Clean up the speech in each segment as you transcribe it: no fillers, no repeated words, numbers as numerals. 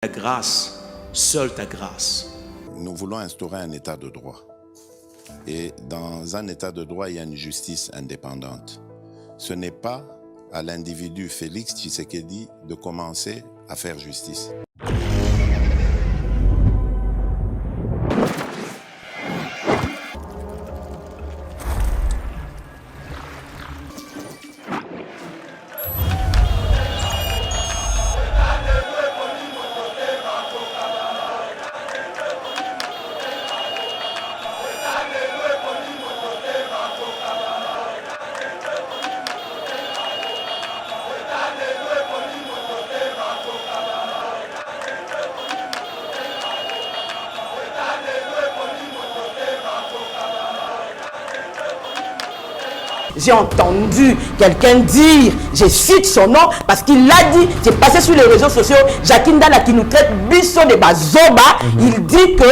Ta grâce, seule ta grâce. Nous voulons instaurer un état de droit. Et dans un état de droit, il y a une justice indépendante. Ce n'est pas à l'individu Félix Tshisekedi de commencer à faire justice. J'ai entendu quelqu'un dire, je cite son nom parce qu'il l'a dit, j'ai passé sur les réseaux sociaux, Jacques Ndala qui nous traite biso de bazoba, il dit que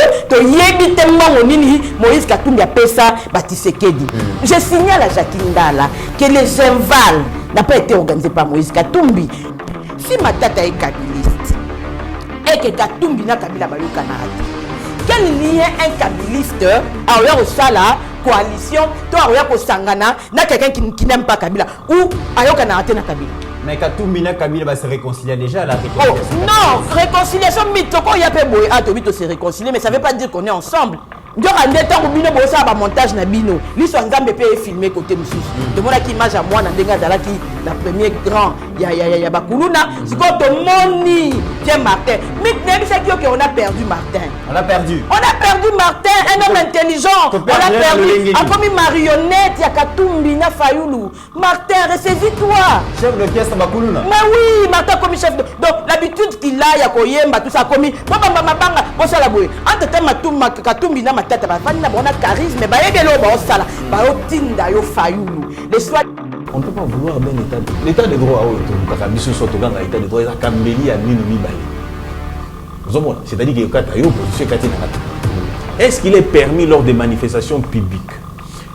Moïse Katumbi a fait ça, Tshisekedi. Je signale à Jacques Ndala que les invals n'ont pas été organisés par Moïse Katumbi. Si ma tata est kabiliste et que Katumbi n'a Kabila Bayo Canada, quel lien un kabiliste a eu au Sala coalition, toi Aoya Kosangana, n'a quelqu'un qui n'aime pas Kabila ou Ayoka n'a atteint Kabila. Mais Katumbi na Kabila va se réconcilier déjà la réconciliation. Oh, non, réconciliation Mitoko Yapeboy a Tobito se réconcilier, mais ça ne veut pas dire qu'on est ensemble. Donc en étant au bino bossa ba montage na bino, l'histoire ngambe pe filmer côté mususu. De mon qui image à moi na denga dala qui la premier grand ya bakuluna, c'est quand to moni tiens Martin. Mais c'est qui on a perdu Martin. On a perdu Martin, un homme intelligent. On a perdu comme une marionnette ya Katumbi na Fayoulou. Martin, ressaisis-toi. Chef de pièce bakuluna. Mais oui, Martin comme chef de... Donc l'habitude qu'il a ya koyemba tout ça comme baba mabanga bossa la boy. Entre temps Katumbi na tata bafani na bona charisme ba yebelo ba osala ba otinda yo Fayoulou les soins. On ne peut pas vouloir un état de droit au Kakabiso Sotoganga état de droit ça Kambeli a minu mibaye. C'est-à-dire que kata yo position katina. Est-ce qu'il est permis lors des manifestations publiques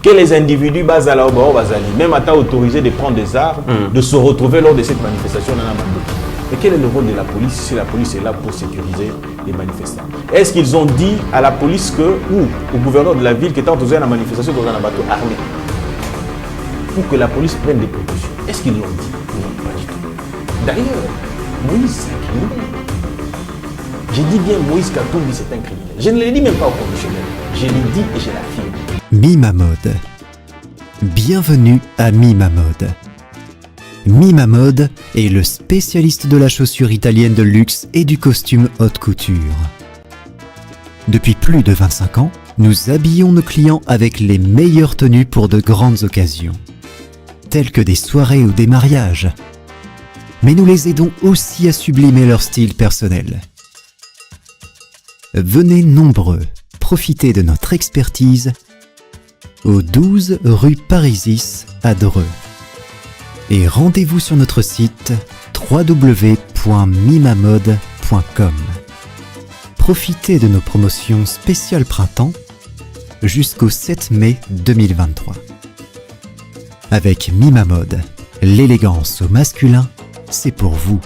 que les individus bazala ou bazali même à autorisé de prendre des armes de se retrouver lors de cette manifestation dans la Mando? Mais quel est le rôle de la police si la police est là pour sécuriser les manifestants? Est-ce qu'ils ont dit à la police que, ou au gouverneur de la ville qui est autorisé à la manifestation dans un bateau armé pour que la police prenne des précautions? Est-ce qu'ils l'ont dit? Non, pas du tout. D'ailleurs, Moïse, c'est un criminel. J'ai dit bien Moïse Katumbi, c'est un criminel. Je ne le dis même pas au conditionnel. Je l'ai dit et je l'affirme. Mimamode. Bienvenue à Mimamode. Mimamode est le spécialiste de la chaussure italienne de luxe et du costume haute couture. Depuis plus de 25 ans, nous habillons nos clients avec les meilleures tenues pour de grandes occasions, telles que des soirées ou des mariages. Mais nous les aidons aussi à sublimer leur style personnel. Venez nombreux profiter de notre expertise au 12 rue Parisis à Dreux. Et rendez-vous sur notre site www.mimamode.com. Profitez de nos promotions spéciales printemps jusqu'au 7 mai 2023. Avec Mimamode, l'élégance au masculin, c'est pour vous.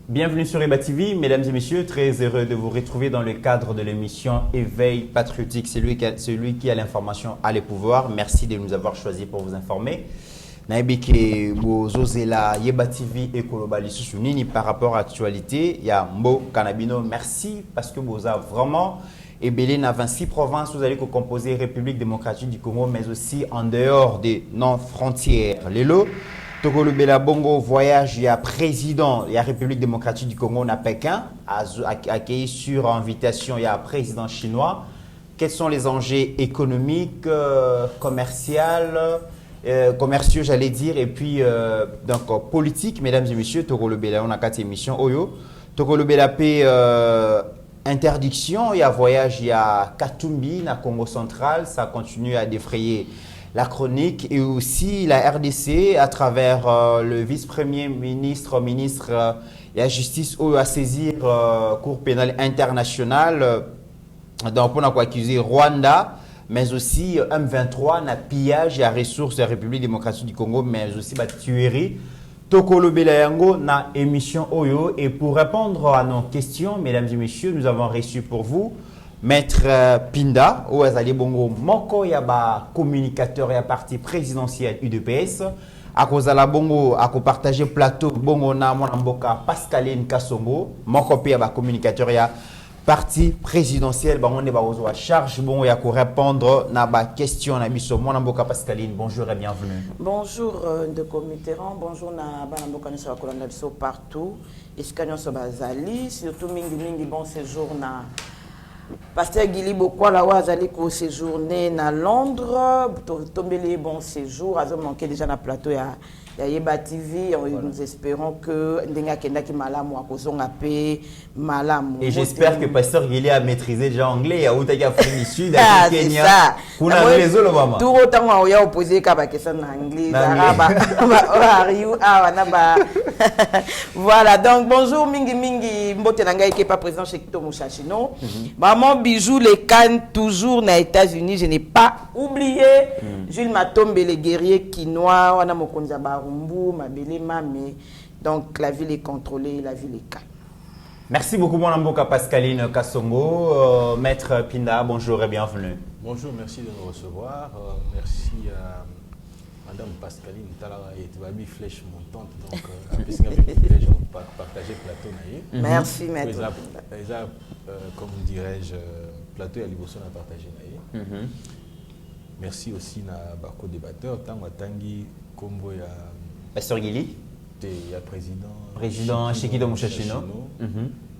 Bienvenue sur Eba TV, mesdames et messieurs, très heureux de vous retrouver dans le cadre de l'émission Éveil patriotique. C'est celui qui a l'information a le pouvoir. Merci de nous avoir choisis pour vous informer. Naibike Bozozela Yeba TV et Kolobali Sousounini par rapport à l'actualité. Il y a Mbo Kanabino. Merci parce que vous avez vraiment ébélé dans 26 provinces. Vous allez composer République démocratique du Congo, mais aussi en dehors des non-frontières. Lélo, Togolo Bela Bongo voyage, il y a président, il y a République démocratique du Congo à Pékin, accueilli sur invitation, il y a président chinois. Quels sont les enjeux économiques, commerciaux, j'allais dire, et puis donc politique, mesdames et messieurs, Togolo Bela, on a 4 émissions, Oyo. Togolo Bela paix, interdiction, il y a voyage, il y a Katumbi, na Congo central, ça continue à défrayer la chronique, et aussi la RDC à travers le vice-premier ministre de la justice Oyo à saisir Cour pénale internationale, donc on a accusé Rwanda, mais aussi M23 na pillage et à ressources de la République démocratique du Congo, mais aussi tuerie Tokolo Belayango na émission Oyo. Et pour répondre à nos questions, mesdames et messieurs, nous avons reçu pour vous Maître Pinda, Ouazali Bongo Moko Yaba, communicateur et parti présidentiel UDPS. À cause de la Bongo, à partager plateau Bongo na Monamboka Pascaline Kassongo, Moko Yaba, communicateur et parti présidentiel. On est à charge bon, et répondre à la question na biso Monamboka Pascaline. Bonjour et bienvenue. Bonjour de Mitterrand, bonjour na Banamboka Nessa Kolanda biso partout. Escanyon Sobazali, surtout mingi bon séjour na Pasteur Guili Bokwala Wazali ko séjourné na Londres, tombé bon séjour, a manqué déjà na plateau ya Yeba TV, nous espérons que Ndenga Kenda ki malamu akozonga pe malamu. Et j'espère que Pasteur Guili a maîtrisé déjà anglais, ya utaki Afrique du Sud, à Kenya. Kuna réseau le maman. Tout autant on a opposé ka ba question en anglais, arabe, voilà, donc bonjour mingi mbote nanga qui est pas présent chez Kito Mouchachino. Maman Bijou les Cannes toujours na États-Unis, je n'ai pas oublié Jules Matombe les guerriers quinois, wana mokonza Barumbu, Mabele Mame. Donc la ville est contrôlée, la ville est calme. Merci beaucoup mon Amboka Pascaline Kassongo. Maître Pinda, bonjour et bienvenue. Bonjour, merci de nous recevoir. Merci à Madame Pascaline Talara et Tibami Flèche Montante. Donc, un privilège de partager le plateau. Merci, maître. Comme dirais-je, plateau et Liboson à partager. Merci aussi à Barco débatteur. Tango Tangi, Kombo ya Pasteur Guili. Il y a président Chikido Mouchachino.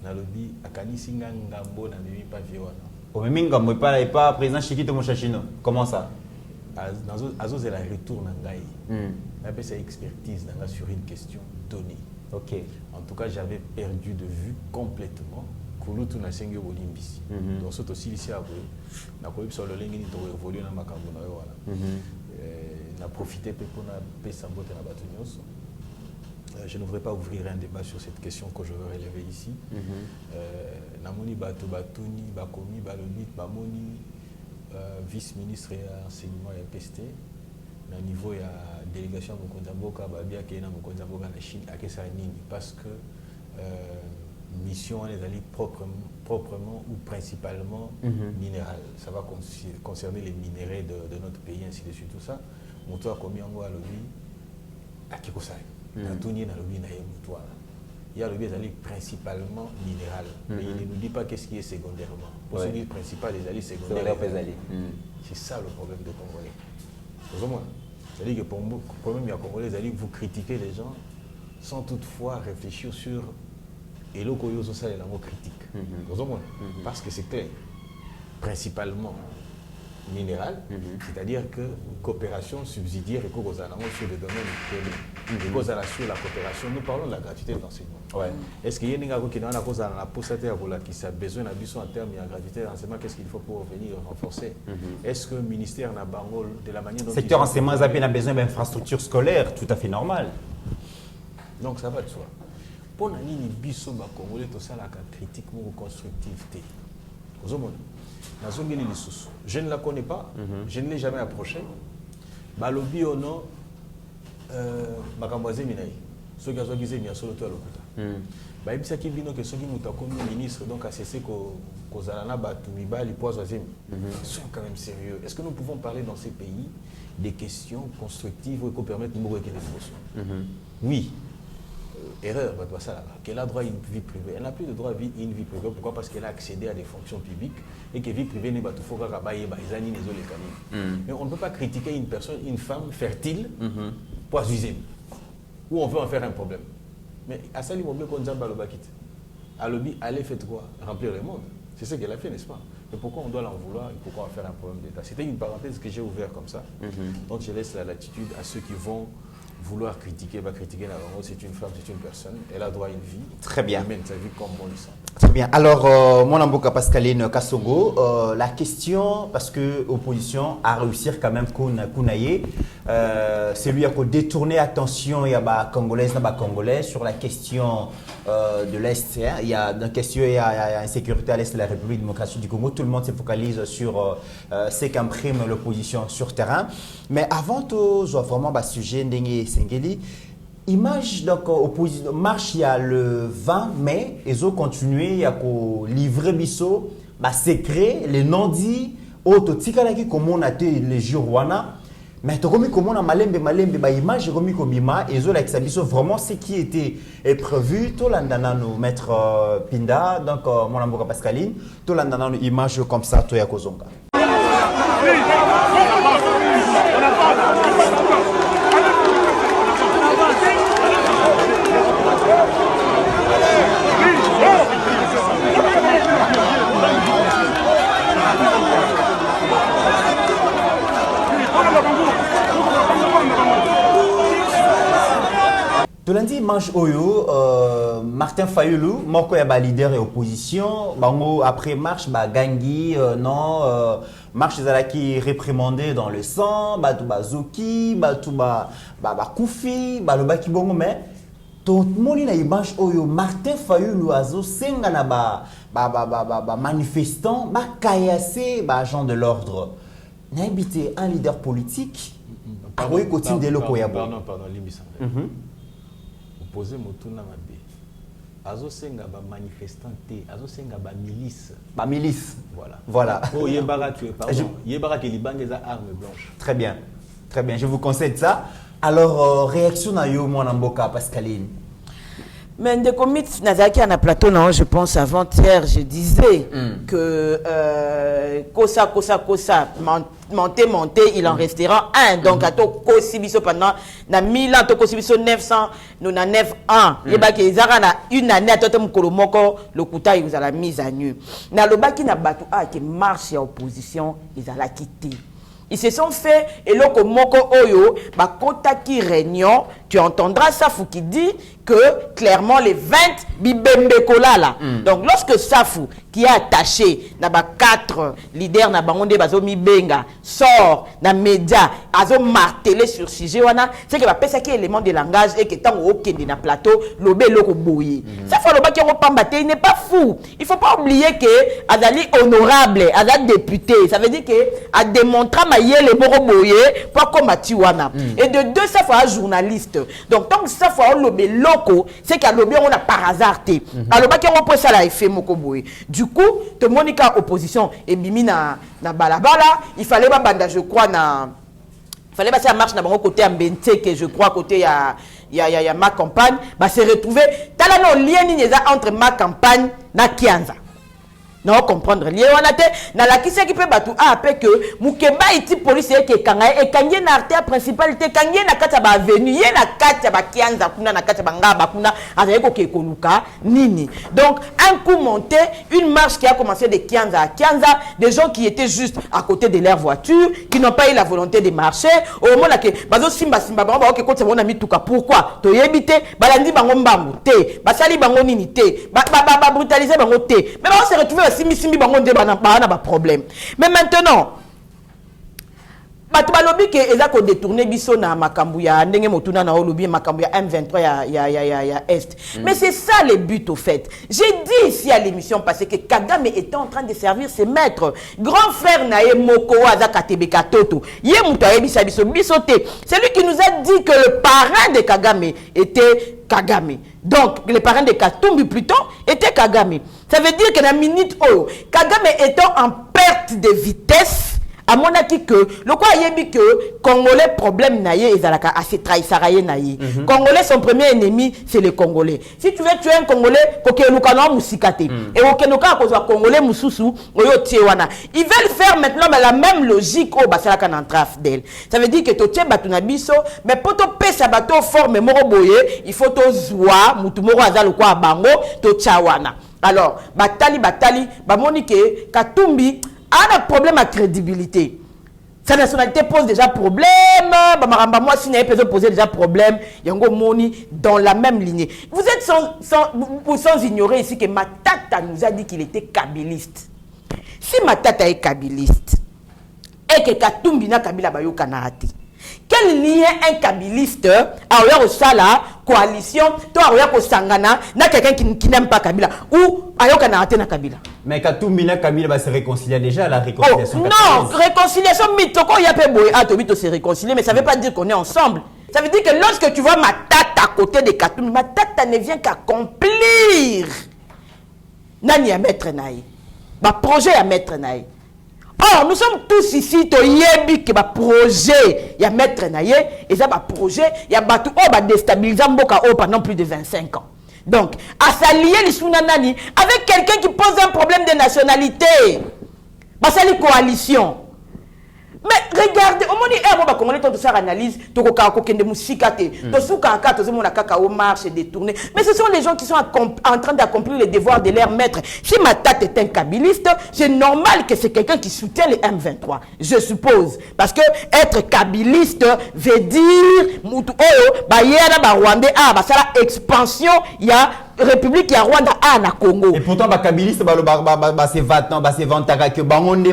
Nalobi Akani Singa Ngambo na mimi pa viwana. Au même Ngambo pas président Chikido Mouchachino. Comment ça? Azo c'est la retour nangai. Après sa expertise sur une question donnée. OK. En tout cas, j'avais perdu de vue complètement Kulutu na Sengyo Bolimbisi. Donc c'est aussi ici à vous. Na ko sur le lingi ni to évoluer na makambo na yo wala. Na profiter pour na pesa mbote na batu nyonso. Je ne voudrais pas ouvrir un débat sur cette question que je veux relever ici. Namoni Bato Batuni, Bakomi, Balobit, Bamoni, vice-ministre et enseignement et PST. Na niveau de la délégation de Mokonzamboka, Babia qui est dans Mokonzamboka en Chine, à Kessanini, parce que mission est allée proprement ou principalement minérale. Ça va concerner les minéraux de notre pays, ainsi de suite, tout ça. Mon toit a commis en loi à l'objet à Kikosai. Il y a le biais principalement minéral, mais il ne nous dit pas qu'est-ce qui est secondairement. Pour ce qui est principal, les alliés secondaires. C'est ça le problème des Congolais. C'est-à-dire que pour le problème des Congolais, vous critiquez les gens sans toutefois réfléchir sur et le Koyozo, ça est la mot critique. Parce que c'est clair, principalement minéral, c'est-à-dire que coopération subsidiaire et qu'on sur le domaine de sur la coopération, nous parlons de la gratuité de l'enseignement. Est-ce qu'il y a une chose qui a besoin d'un en termes de gratuité de l'enseignement, qu'est-ce qu'il faut pour venir renforcer? Est-ce que le ministère n'a pas de la manière dont... Secteur enseignement a besoin d'infrastructures scolaires, tout à fait normal. Donc ça va de soi. Pour nous, Congolais, tout ça, la critique constructivité. Je ne la connais pas, je ne l'ai jamais approchée. Balobi ou non, Bakamboise Minaï, ceux qui ont dit bien sur le toit lokuta. Bah il s'agit qui vient que ceux qui nous comme ministre donc à cesser qu'aux alana batumiba les poids oisem. Sont quand même sérieux. Est-ce que nous pouvons parler dans ces pays des questions constructives qui permettent de nous réguler les émotions? Oui. Erreur, qu'elle a droit à une vie privée. Elle n'a plus de droit à une vie privée. Pourquoi? Parce qu'elle a accédé à des fonctions publiques et que vie privée n'est pas tout faux. Mais on ne peut pas critiquer une personne, une femme fertile, pour abuser. Ou on veut en faire un problème. Mais à ça, l'immobilier qu'on a balobakit. À l'objet, allez faire quoi? Remplir le monde. C'est ce qu'elle a fait, n'est-ce pas? Mais pourquoi on doit l'en vouloir et pourquoi on va faire un problème d'État? C'était une parenthèse que j'ai ouverte comme ça. Donc je laisse la latitude à ceux qui vont vouloir critiquer, c'est une femme, c'est une personne, elle a droit à une vie. Très bien. Elle mène sa vie comme on le sent. Très bien. Alors, mon amboka Pascaline Kassongo, la question, parce que l'opposition a réussi quand même Kounaye, c'est lui qui a détourné l'attention Congolais sur la question de l'Est. Il y a une question, il y a insécurité à l'Est de la République démocratique du Congo. Tout le monde se focalise sur ce qu'imprime l'opposition sur terrain. Mais avant tout, je vois vraiment le sujet Ndenge Sengeli. Image donc opposition marche il y a le 20 mai ils ont continué à livrer biso ba secret les non-dits auto tikalaki comme on a été les jours wana mais to comme on a malembe ba image comme bima ils ont la biso vraiment ce qui était prévu to landana no maître Pinda donc mon amboka Pascaline to landana no image comme ça to ya kozonga. Tolandi manche oyo Martin Fayulu moko ya ba leader et opposition bango après marche ba gangi non marche ezalaki réprimandé dans le sang batu bazoki batu ba kufi balobaki bongo mais tout moni na image oyo Martin Fayulu azo senga na ba manifestant ba kayase ba agent de l'ordre na habité un leader politique aroyi kotine de loko ya bon pardon limbisa poser motuna mabe azo senga ba manifestanté azo senga ba milice voilà oh yebara tu pardon yebara que libanga za arme blanche très bien je vous conseille ça alors réaction na yo mon amboka Pascaline. Mais de commit Nazaki à plateau non je pense avant-hier je disais que kosa monter il en restera un donc à to kosibiso pendant na 1000 ans to kosibiso 999 ans et ba ke zara na une année à to mukolo moko le kuta il vous a la mise à nu na lo baki na batu qui marche ya opposition ils a la quitté. Ils se sont fait et loko moko oyo ba kota ki réunion tu entendras Safou qui dit que clairement les 20 bibembe kola là. Donc lorsque Safou qui est attaché na ba 4 leaders na bangonde bazo mi benga sort na média azo marteler sur sujet wana c'est que ba pesa ki élément de langage et que tant okende na plateau lobé loko boye. Safou loba ki ko pambate il n'est pas fou. Il faut pas oublier que azali honorable, azali député. Ça veut dire que a démontré les boroboye pour combattre wana et de deux ça fois journaliste donc tant que ça fois lobé loco c'est qu'à lobby on a par hasard té alors ba ki on peut ça la fait moko boye du coup te monika opposition et bimi na balabala il fallait ba banda je crois na fallait passer à marche na bango côté Mbente que je crois côté ya ma campagne ba se retrouver talano lien ni entre ma campagne na Kianza. Non comprendre lié wana te na la kisi qui peut batu après que mukeba iti police ke kanga e kangé na artère principalité kangé na kata ba avenue ye na kata ba Kianza kuna na kata ba ngaba kuna azeko ke koluka nini donc un coup monté une marche qui a commencé de Kianza à Kianza des gens qui étaient juste à côté de leur voiture qui n'ont pas eu la volonté de marcher au moment là que bazo simba bango ba ke kote mona mituka pourquoi to yebité balandi bango mbambu te basali bango nini te ba brutaliser bango te mais on se retrouve simbi bango nde bana ba problème mais maintenant batu balobi ke eza ko détourner biso na makambu ya ndenge motuna na olobi makambu ya M23 ya Est mais c'est ça le but au fait j'ai dit ici à l'émission parce que Kagame était en train de servir ses maîtres grand frère nae moko aza katebeka toto ye muto ayebisa biso te c'est lui qui nous a dit que le parrain de Kagame était Kagame. Donc, les parents de Katumbi plutôt étaient Kagame. Ça veut dire que dans la minute où Kagame étant en perte de vitesse, à mon avis que le quoi yebi que Congolais problème naïe ils alaka assez trahissaraye naïe. Congolais son premier ennemi c'est les Congolais. Si tu veux tuer un Congolais koke lukana musikate et okenoka kozwa Congolais mususu oyo tiewana. Ils veulent faire maintenant la même logique au basalaka na trafdel. Ça veut dire que to tie batu na biso mais poto pesa bato forme moro boye il faut to zwa mutu moro azalo kwa bango to tchawana. Alors batali bamoni ke Katumbi a un problème à crédibilité. Sa nationalité pose déjà problème. Moi, si n'avez pas posé déjà problème, Yango Moni dans la même lignée. Vous êtes sans ignorer ici que Matata nous a dit qu'il était kabiliste. Si Matata est kabiliste et que Katumbi na Kabila Bayo Kanarati, quel lien un kabiliste a au Sala coalition, toi a au Sangana, n'a quelqu'un qui n'aime pas Kabila ou Ayo Kanarati na Kabila? Mais Katumbi na Kabila va se réconcilier déjà à la réconciliation. Oh, non, réconciliation mitoko ya pe boy a to se réconcilier mais ça veut pas dire qu'on est ensemble. Ça veut dire que lorsque tu vois Matata à côté de Katumbi, Matata ne vient qu'accomplir. Nani à mettre naï. Ba projet à mettre naï. Or, nous sommes tous ici, to yebi que ba projet ya mettre naïe, et ça ba projet, ya ba tout ba déstabiliser mboka pendant plus de 25 ans. Donc, à s'allier les Sunanani avec quelqu'un qui pose un problème de nationalité. Bah, c'est la coalition. Mais regardez, au moins, on va faire une analyse, on marche détourné. Mais ce sont les gens qui sont en train d'accomplir les devoirs de leur maître. Si ma tante est un kabiliste, c'est normal que c'est quelqu'un qui soutient les M23, je suppose. Parce que être kabiliste veut dire, expansion, il y a République ya Rwanda na Congo. Et pourtant ba kabiliste c'est vatan c'est vantaka que bangonde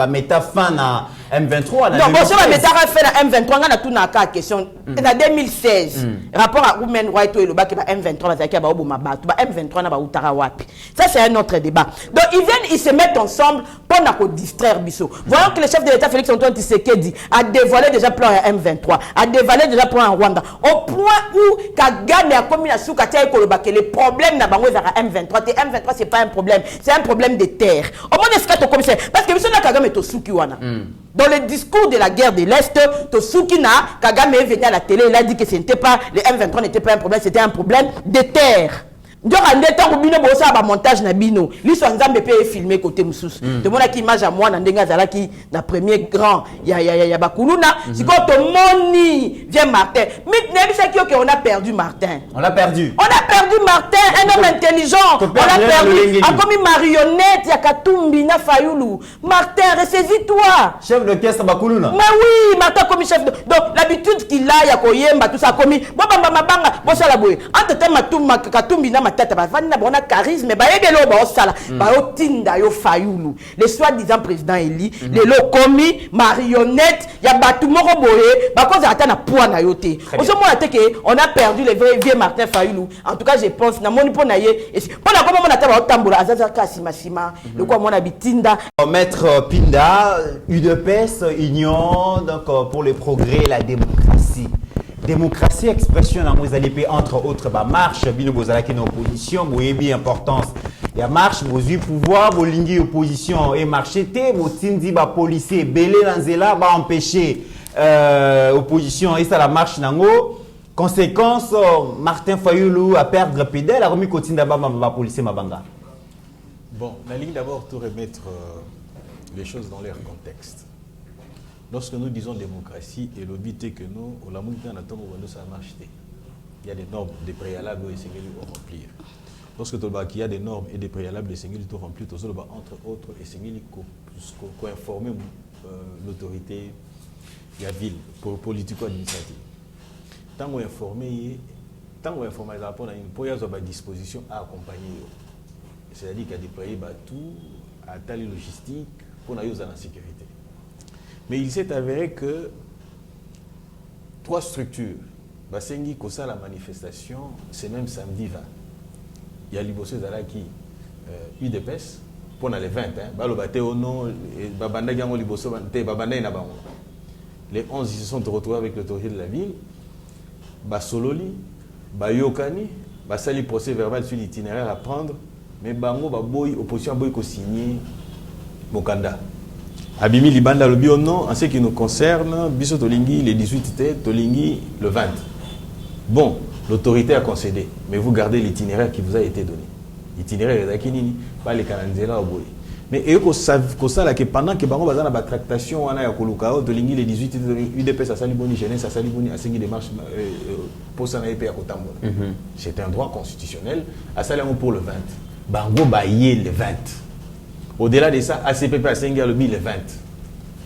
meta fin na M23 na. Non, bon ça meta fin na M23 na tout na ka question. En 2016, rapport à Women Rights et le bac ba M23 ba zaki ba oboma ba M23 na ba utara wapi. Ça c'est un autre débat. Donc ils se mettent ensemble pour na ko distraire biso. Voyons que le chef de l'État Félix Antoine Tshisekedi a dévoilé déjà plan à M23, a dévoilé déjà plan en Rwanda au point où Kagame a commis la soukatia ko le bac les problème na bango za M23 M23 c'est pas un problème, c'est un problème de terre. Au moins est-ce que tu commissaire parce que monsieur na Kagame to souki wana. Dans le discours de la guerre de l'Est, to souki na Kagame est venu à la télé, il a dit que ce n'était pas les M23 n'était pas un problème, c'était un problème de terre. Donc en étant au bino bossa ba montage na bino, l'histoire nzambe peut filmer côté mususu. De mona ki image à moi na ndenga zala ki na premier grand ya bakuluna, si quand to moni vient Martin. Mais nebisa ki OK on a perdu Martin. On l'a perdu. On a perdu Martin, un homme intelligent. On l'a perdu. A comme une marionnette ya Katumbi na Fayulu. Martin, ressaisis-toi. Chef d'orchestre bakuluna. Mais oui, Martin comme chef de... Donc l'habitude qu'il a ya koyemba tout ça comme bamba mabanga bossa la boye. Entre temps Katumbi na tata ba vana bona charisme ba yebelo ba osala ba otinda yo Fayulu les soi-disant président Eli les lokomi marionnette ya batu moko boye ba cause ata na poids na yote oso mona te que on a perdu le vrai vieux Martin Fayulu. En tout cas je pense na moni pona ye pona comme mona ta ba otambola azaza ka sima le quoi mona bitinda. Maître Pinda, UDPS Union donc pour le progrès et la démocratie. Démocratie, expression dans vous allez entre autres marche, bino bozala qui opposition, boyebi importance. Il y a marche, vos pouvoir, vos lignes opposition et marché té, vos tindi ba policier, belé lanzela ba empêcher opposition et ça la marche nango. Conséquence, Martin Fayulu a perdre pédale, a remis kotinda ba policier mabanga. Bon, la ligne d'abord tout remettre les choses dans leur contexte. Lorsque nous disons démocratie, et le but est que nous, au Lamouk, ça marche. Il y a des normes, des préalables et des à remplir. Lorsque il y a des normes et des préalables et des à remplir, entre autres, et c'est informer l'autorité, la ville, politico-administrative. Tant qu'on informer, pour y avoir une disposition à accompagner. C'est-à-dire qu'il y a déployé tout, à telle logistique, pour nous en sécurité. Mais il s'est avéré que 3 structures, Basengi Kosa la manifestation, c'est même samedi 20. Il y a Liboso Zalaki, UDPS, pour les 20, les 11 ils se sont retrouvés avec l'autorité de la ville, Basololi, Bayokani, Basali procès verbal sur l'itinéraire à prendre, mais Bango, Baboy, opposition Boy ko signé Mokanda. Abimi Libanda le biono, en ce qui nous concerne, Biso Tolingi le 18 té, Tolingi le 20. Bon, l'autorité a concédé, mais vous gardez l'itinéraire qui vous a été donné. L'itinéraire est Akinini, pas les Kananzela au boy. Mais et que ça là que pendant que Bango Bazana la tractation, on a Kolukao, Tolingi le 18 UDP, ça saliboni jeunesse, ça saliboni à signer des marches pour s'en aller à Kotambo. C'est un droit constitutionnel, à Salamou pour le 20. Bango Baye le 20. Au-delà de ça, ACPP a signé le 20.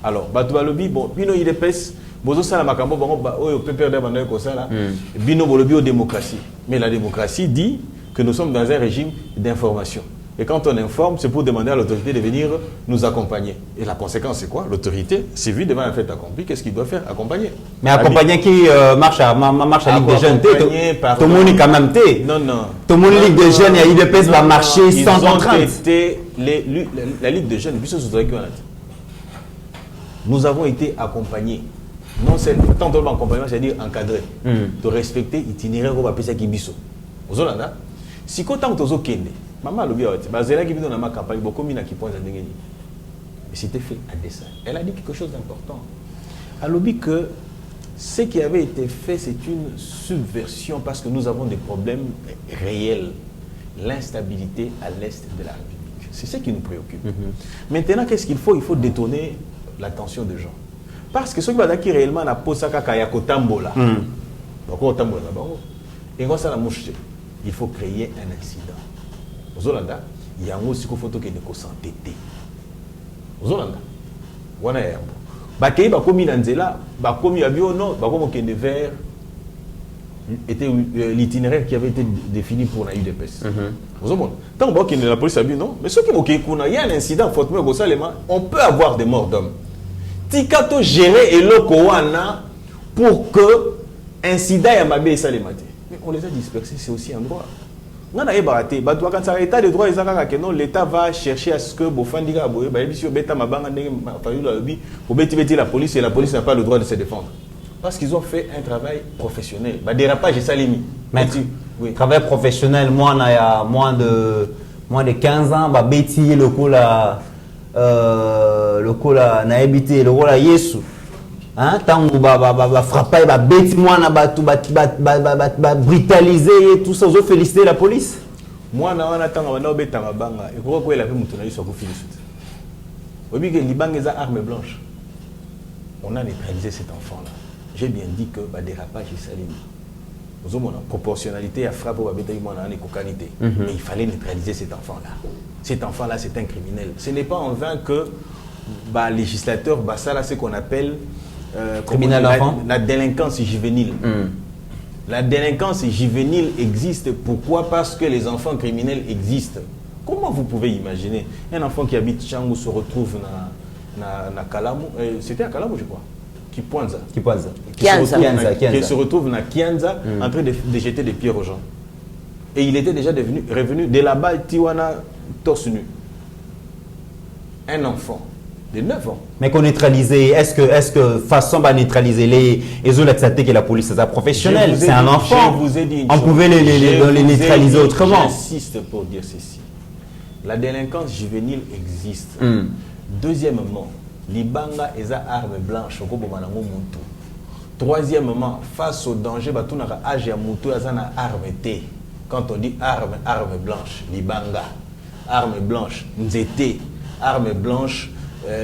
Alors, Batouba Lobby, bon, Bino IDPS, Bozo Sala Makambo, Oyo PPR d'Abandon Kosala, Bino Bolobi démocratie. Mais la démocratie dit que nous sommes dans un régime d'information. Et quand on informe, c'est pour demander à l'autorité de venir nous accompagner. Et la conséquence, c'est quoi? L'autorité, c'est vu devant un fait accompli, qu'est-ce qu'il doit faire? Accompagner. Mais accompagner qui marche à Ligue des Jeunes, tout le monde est quand même té. Non, non. Tout le monde Ligue des Jeunes, il y a UDPS va marcher sans contrainte. La Ligue des Jeunes, nous avons été accompagnés Non seulement, tant que l'accompagnement, c'est-à-dire encadrer, de respecter l'itinéraire qu'on va appeler ça Kibiso. Aux Hollandais, si quand tu as kende, maman a l'objet, basé là qui vient dans ma campagne, beaucoup de qui point à mais c'était fait à dessein. Elle a dit quelque chose d'important. Elle a dit que ce qui avait été fait, c'est une subversion parce que nous avons des problèmes réels. L'instabilité à l'est de la République. C'est ce qui nous préoccupe. Maintenant, qu'est-ce qu'il faut? Il faut détourner l'attention des gens. Parce que ceux qui réellement n'a pas ça kayako tambola. Il faut créer un incident. Aux Hollandais, il y a aussi une photo qui est s'entêter. Aux Hollandais, wana ya bakei bakomi na nzela bakomi abio non bakomo kende vers était l'itinéraire qui avait été défini pour la UDPS. Vous avez tant que la police a dit non, mais ceux qui m'ont il y a un incident fortement on peut avoir des morts d'hommes. Tikato gérer et le Kowana pour que incident ya mabé ça les maté. Mais on les a dispersés, c'est aussi un droit. On a ébarraté, bah toi quand ça état de droit que non l'État va chercher à ce que Bofandiga boye ba biso beta mabanga ndenge fayu la lobby pour beti la police et la police n'a pas le droit de se défendre. Parce qu'ils ont fait un travail professionnel. Bah, dérapage et salimi. Oui. Travail professionnel, moi, il y a moins de 15 ans, bah, Betty, le coup là, n'a habité, le coup là, Yesu. Hein, tant que bah, frapper, bah, Betty, moi, bah, brutaliser et tout ça, ils ont félicité la police. Moi, on attend, on a obéi à banga. Et pourquoi il a fait mon tournage sur Kofi Lissout? Au milieu de l'Iban, les armes blanches. On a neutralisé cet enfant-là. J'ai bien dit que le dérapage est salé. Nous avons une proportionnalité à frapper au bébé et cocanité. Mais il fallait neutraliser cet enfant-là. Cet enfant-là, c'est un criminel. Ce n'est pas en vain que le législateur, ça là, c'est ce qu'on appelle la délinquance juvénile. La délinquance juvénile existe. Pourquoi? Parce que les enfants criminels existent. Comment vous pouvez imaginer un enfant qui habite Changou se retrouve dans Kalamu? C'était à Kalamu, je crois. Qui se retrouve dans Kianza en train de jeter des pierres aux gens. Et il était déjà revenu de là-bas, Tiwana, torse nu. Un enfant de 9 ans. Mais qu'on neutralise, est-ce que façon de neutraliser les autres que la police, c'est professionnel, c'est un enfant. Je vous ai dit on pouvait les neutraliser autrement. J'insiste pour dire ceci. La délinquance juvénile existe. Deuxièmement, Libanga et sa arme blanche au Kobomanango Muntu. Troisièmement, face au danger, tout n'a âge à Muntu à sa arme T. Quand on dit arme blanche, Libanga, arme blanche, Nzete, arme blanche,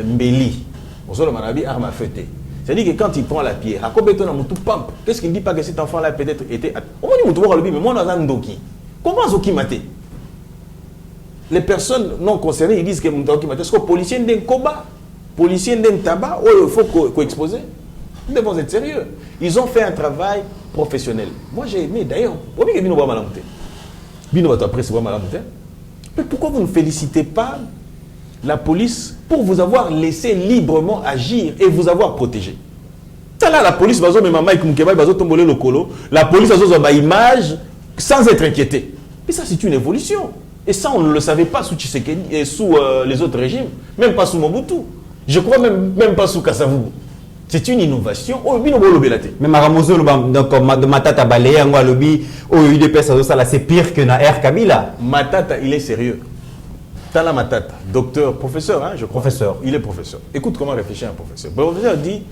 Mbeli. On se le arme à feuter. C'est-à-dire que quand il prend la pierre, à Kobeton à Muntu Pamp, qu'est-ce qu'il dit pas que cet enfant-là peut-être était. On dit Muntu Waralubi, mais moi, on a un Ndoki. Comment Zoki Mate? Les personnes non concernées, ils disent que Muntu Mate. Est-ce que les policiers n'ont pas policiers d'un tabac, il faut qu'on expose. Nous devons être sérieux. Ils ont fait un travail professionnel. Moi, j'ai aimé, d'ailleurs, mais pourquoi vous ne félicitez pas la police pour vous avoir laissé librement agir et vous avoir protégé? Là, la police, la police a une image sans être inquiétée. Mais ça, c'est une évolution. Et ça, on ne le savait pas sous Tshisekedi et sous les autres régimes, même pas sous Mobutu. Je crois même pas sous Kassavou. C'est une innovation. Oh, mais Maramozo, de Matata Balé, c'est pire que na Air Kabila. Matata, il est sérieux. Tala Matata, docteur, professeur, hein, je crois. Professeur. Il est professeur. Écoute comment réfléchit un professeur. Le professeur dit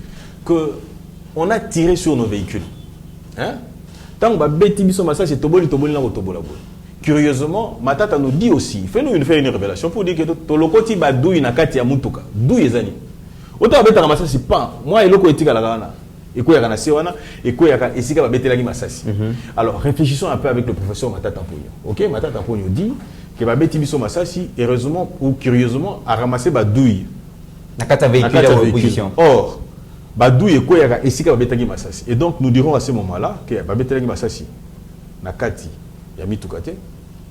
qu'on a tiré sur nos véhicules. Hein? Tant que Betty Bissomassa, c'est Toboli, curieusement, Matata nous dit aussi, fait-nous une révélation pour dire que Tolokoti Badoui Nakati ya Mutuka, d'où est Zani. Autant Abeta Masasi, pas, moi et Loko Etika la Gana, et quoi Yana Sewana, et quoi Yaka Esika Betelagi Masasi. Alors réfléchissons un peu avec le professeur Matata Pogno. Ok, Matata Pogno dit que Babeti Bisso Masasi, heureusement ou curieusement, a ramassé Badoui. Nakata véhicule à opposition. Or, Badoui et quoi Yaka Esika Betelagi Masasi. Et donc nous dirons à ce moment-là que Babetelagi Masasi, Nakati, Yamitukate,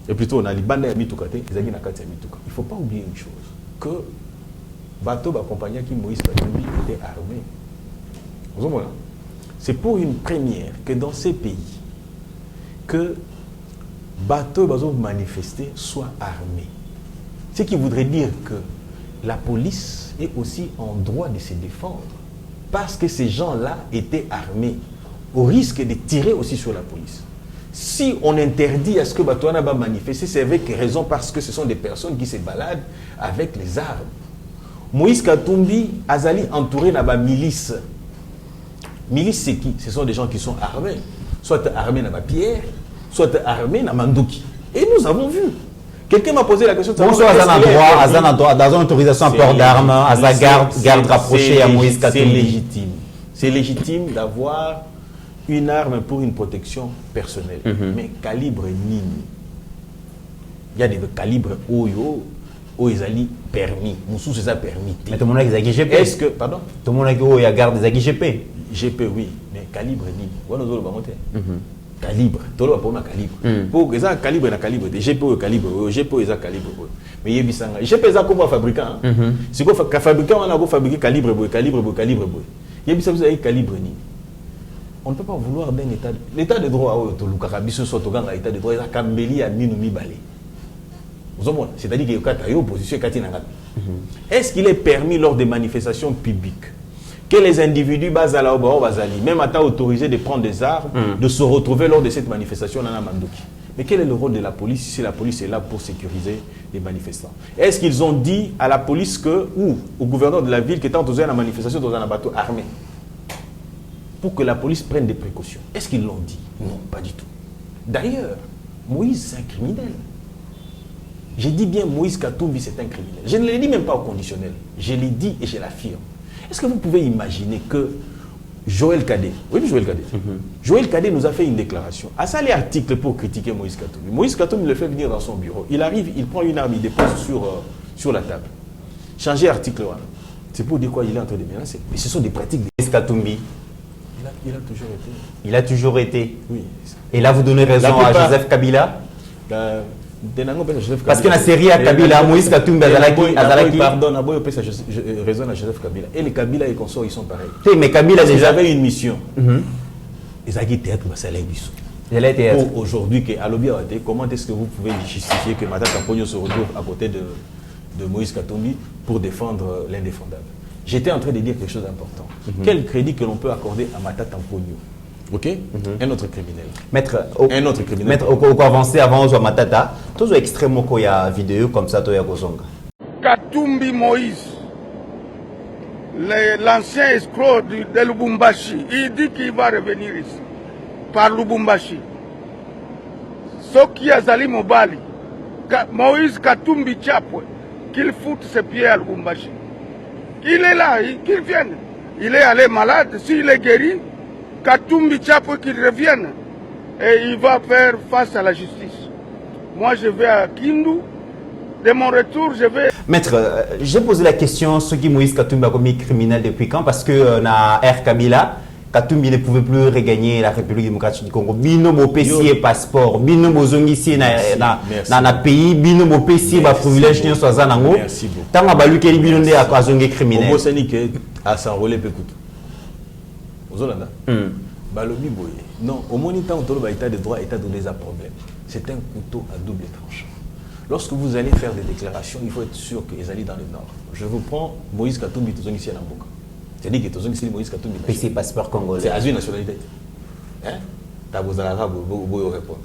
et plutôt on a les bandes Yamitukate, ils ont dit Nakati Yamituka. Il ne faut pas oublier une chose, que Bateau accompagné qui Moïse Batumbi était armé. Vous voyez, c'est pour une première que dans ces pays, que Bateau manifesté soit armé. Ce qui voudrait dire que la police est aussi en droit de se défendre. parce que ces gens-là étaient armés, au risque de tirer aussi sur la police. Si on interdit à ce que Batouana va manifester, c'est avec raison parce que ce sont des personnes qui se baladent avec les armes. Moïse Katumbi, Azali entouré de la milice. Milice, c'est qui? Ce sont des gens qui sont armés. Soit armés dans la pierre, soit armés dans Mandoki. Et nous avons vu. Quelqu'un m'a posé la question de savoir. Bonsoir, dans une autorisation à port d'armes, à sa garde rapprochée à Moïse Katumbi. C'est légitime. C'est légitime d'avoir une arme pour une protection personnelle. Mais calibre nini. Il y a des calibres Oyo, Oizali permis. Moussou, c'est ça permis. Mais tout le monde a des GP. Est-ce que, pardon? Tout le monde a des garde des GP. GP, oui, mais calibre nini. On a calibre, tout le monde a calibre. Pour que ça calibre na calibre, GP au calibre, GP au calibre. Mais il y a GP ça comme fabricant. C'est quoi fabricant on a beau fabriquer calibre, calibre. Il y a ça calibre ni. On ne peut pas vouloir d'un état. L'état de droit au to lukarabiso sotoga na état de droit ça kambeli à minu mi balé. C'est-à-dire que quand il y a opposition est-ce qu'il est permis lors des manifestations publiques que les individus basala ou basali, même à temps autorisé de prendre des armes, de se retrouver lors de cette manifestation dans la Mandoki? Mais quel est le rôle de la police si la police est là pour sécuriser les manifestants? Est-ce qu'ils ont dit à la police que, ou au gouverneur de la ville qui est autorisé à la manifestation dans un bateau armé, pour que la police prenne des précautions? Est-ce qu'ils l'ont dit? Non, pas du tout. D'ailleurs, Moïse, c'est un criminel. J'ai dit bien Moïse Katumbi, c'est un criminel. Je ne l'ai dit même pas au conditionnel. Je l'ai dit et je l'affirme. Est-ce que vous pouvez imaginer que Joël Cadet, oui, Joël Cadet, Joël Cadet nous a fait une déclaration. À ça, les articles pour critiquer Moïse Katumbi. Moïse Katumbi le fait venir dans son bureau. Il arrive, il prend une arme, il dépose sur la table. Changer article 1. C'est pour dire quoi il est en train de menacer. Mais ce sont des pratiques de Moïse Katumbi. Il a toujours été. Il a toujours été. Oui. Et là, vous donnez raison à Joseph Kabila. Parce que la série à Kabila, Moïse Katumbi, Azalaki. Pardon, raison à Joseph Kabila. Et les Kabila et consorts, ils sont pareils. Mais Kabila déjà avait une mission. Ils avaient théâtre, c'est là pour aujourd'hui, comment est-ce que vous pouvez justifier que Mata Tamponio se retrouve à côté de Moïse Katumbi pour défendre l'indéfendable? J'étais en train de dire quelque chose d'important. Quel crédit que l'on peut accorder à Mata Tamponio? Ok? Un autre criminel. Un autre criminel. Maître, au avancé avant de Matata, tous extrêmement qu'il y a vidéo comme ça, tu as Gozonga. Katumbi Moïse, l'ancien escroc de Lubumbashi, il dit qu'il va revenir ici, par Lubumbashi. Soki Azali Mobali, Moïse Katumbi Chapwe, qu'il foute ses pieds à Lubumbashi. Il est là, qu'il vienne. Il est allé malade, s'il est guéri, Katumbi Chapwe qu'il revienne et il va faire face à la justice. Moi je vais à Kindu, de mon retour je vais... Maître, j'ai posé la question, ce qui Moïse Katumbi a commis criminel depuis quand? Parce que na Air Kabila, Katumbi ne pouvait plus regagner la République démocratique du Congo. Bino mo pesi passeport, bino mo zongisi na pays, bino mo pesi ba privilège ni so zanango. Tanga balu ke bino nde a zongi criminel. Au Mosani que à s'enrôler pékutu. Ozolanda. Balobi boye. Non, au moins temps où l'état de droit état donné un problème. C'est un couteau à double tranchant. Lorsque vous allez faire des déclarations, il faut être sûr qu'ils allaient dans le nord. Je vous prends Moïse Katumbi tous ici à Namboka. C'est-à-dire que tous ici Moïse Katumbi. PC passeport congolais. C'est à une nationalité. Hein? T'as besoin de répondre.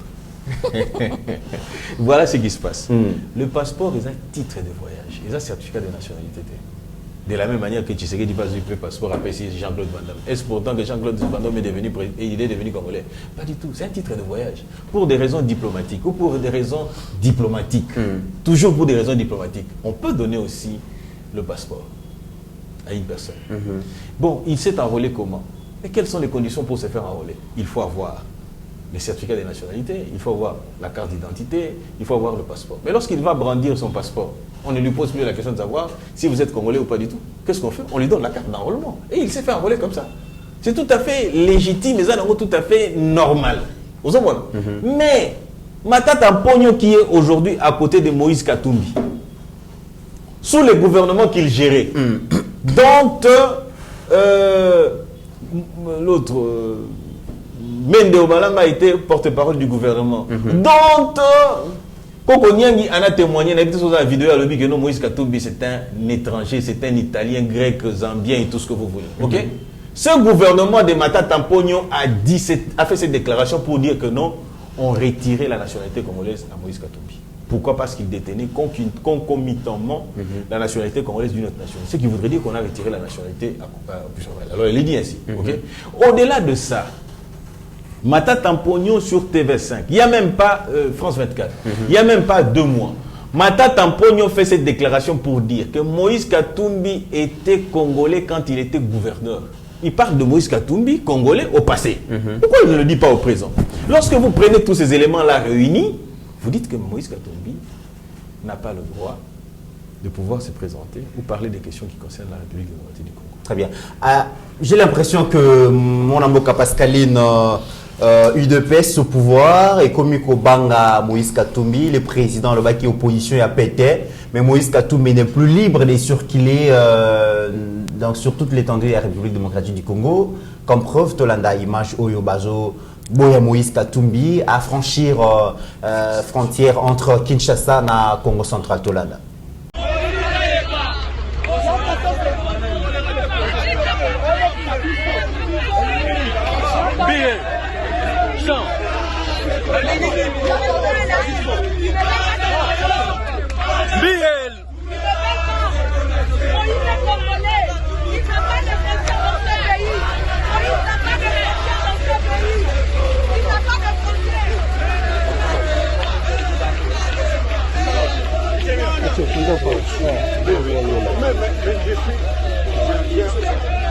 Voilà ce qui se passe. Le passeport est un titre de voyage, est un certificat de nationalité. De la même manière que Tshisekedi passe du passeport à PC Jean-Claude Van Damme. Est-ce pourtant que Jean-Claude Van Damme est devenu congolais? Pas du tout. C'est un titre de voyage. Pour des raisons diplomatiques ou pour des raisons diplomatiques. Toujours pour des raisons diplomatiques. On peut donner aussi le passeport à une personne. Bon, il s'est enrôlé comment? Et quelles sont les conditions pour se faire enrôler? Il faut avoir les certificats de nationalité, il faut avoir la carte d'identité, il faut avoir le passeport. Mais lorsqu'il va brandir son passeport, on ne lui pose plus la question de savoir si vous êtes congolais ou pas du tout. Qu'est-ce qu'on fait? On lui donne la carte d'enrôlement. Et il s'est fait enrôler comme ça. C'est tout à fait légitime, mais ça tout à fait normal. Mais Matata Pogno qui est aujourd'hui à côté de Moïse Katumbi, sous le gouvernement qu'il gérait, dont l'autre... Mende Obalanga a été porte-parole du gouvernement. Dont Koko Nyangi en a témoigné dans la vidéo à l'objet que Moïse Katumbi c'est un étranger, c'est un Italien, grec, zambien et tout ce que vous voulez. Ok? Ce gouvernement de Matata Ponyo a fait cette déclaration pour dire que non, on retirait la nationalité congolaise à Moïse Katumbi. Pourquoi? Parce qu'il détenait concomitamment la nationalité congolaise d'une autre nation. Ce qui voudrait dire qu'on a retiré la nationalité à Puissant-Val. Alors, il est dit ainsi. Okay? Au-delà de ça, Matata Pognon sur TV5, il n'y a même pas France 24, il n'y a même pas 2 mois. Matata Pognon fait cette déclaration pour dire que Moïse Katumbi était congolais quand il était gouverneur. Il parle de Moïse Katumbi, congolais, au passé. Pourquoi il ne le dit pas au présent? Lorsque vous prenez tous ces éléments-là réunis, vous dites que Moïse Katumbi n'a pas le droit de pouvoir se présenter ou parler des questions qui concernent la République démocratique du Congo. Très bien. J'ai l'impression que mon Amboka Pascaline, UDPS au pouvoir, et comme Banga Moïse Katumbi, le président, le bac qui est opposition, il a pété, mais Moïse Katumbi n'est plus libre de circuler sur toute l'étendue de la République démocratique du Congo. Comme preuve, Tolanda image Oyo Bazo, Boya Moïse Katumbi à franchir frontière entre Kinshasa et Congo central Tolanda.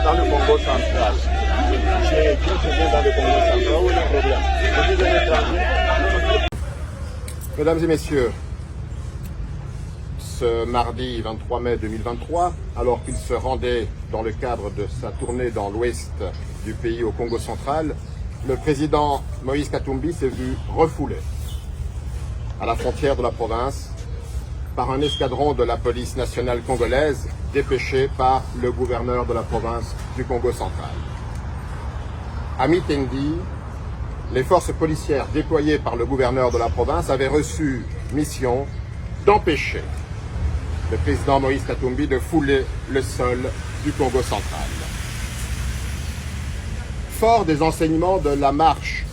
Dans le Congo central. J'ai dans le Congo central. Où est le problème? Mesdames et messieurs, ce mardi 23 mai 2023, alors qu'il se rendait dans le cadre de sa tournée dans l'ouest du pays au Congo central, le président Moïse Katumbi s'est vu refoulé à la frontière de la province par un escadron de la police nationale congolaise dépêché par le gouverneur de la province du Congo central. À Mitendi, les forces policières déployées par le gouverneur de la province avaient reçu mission d'empêcher le président Moïse Katumbi de fouler le sol du Congo central. Fort des enseignements de la marche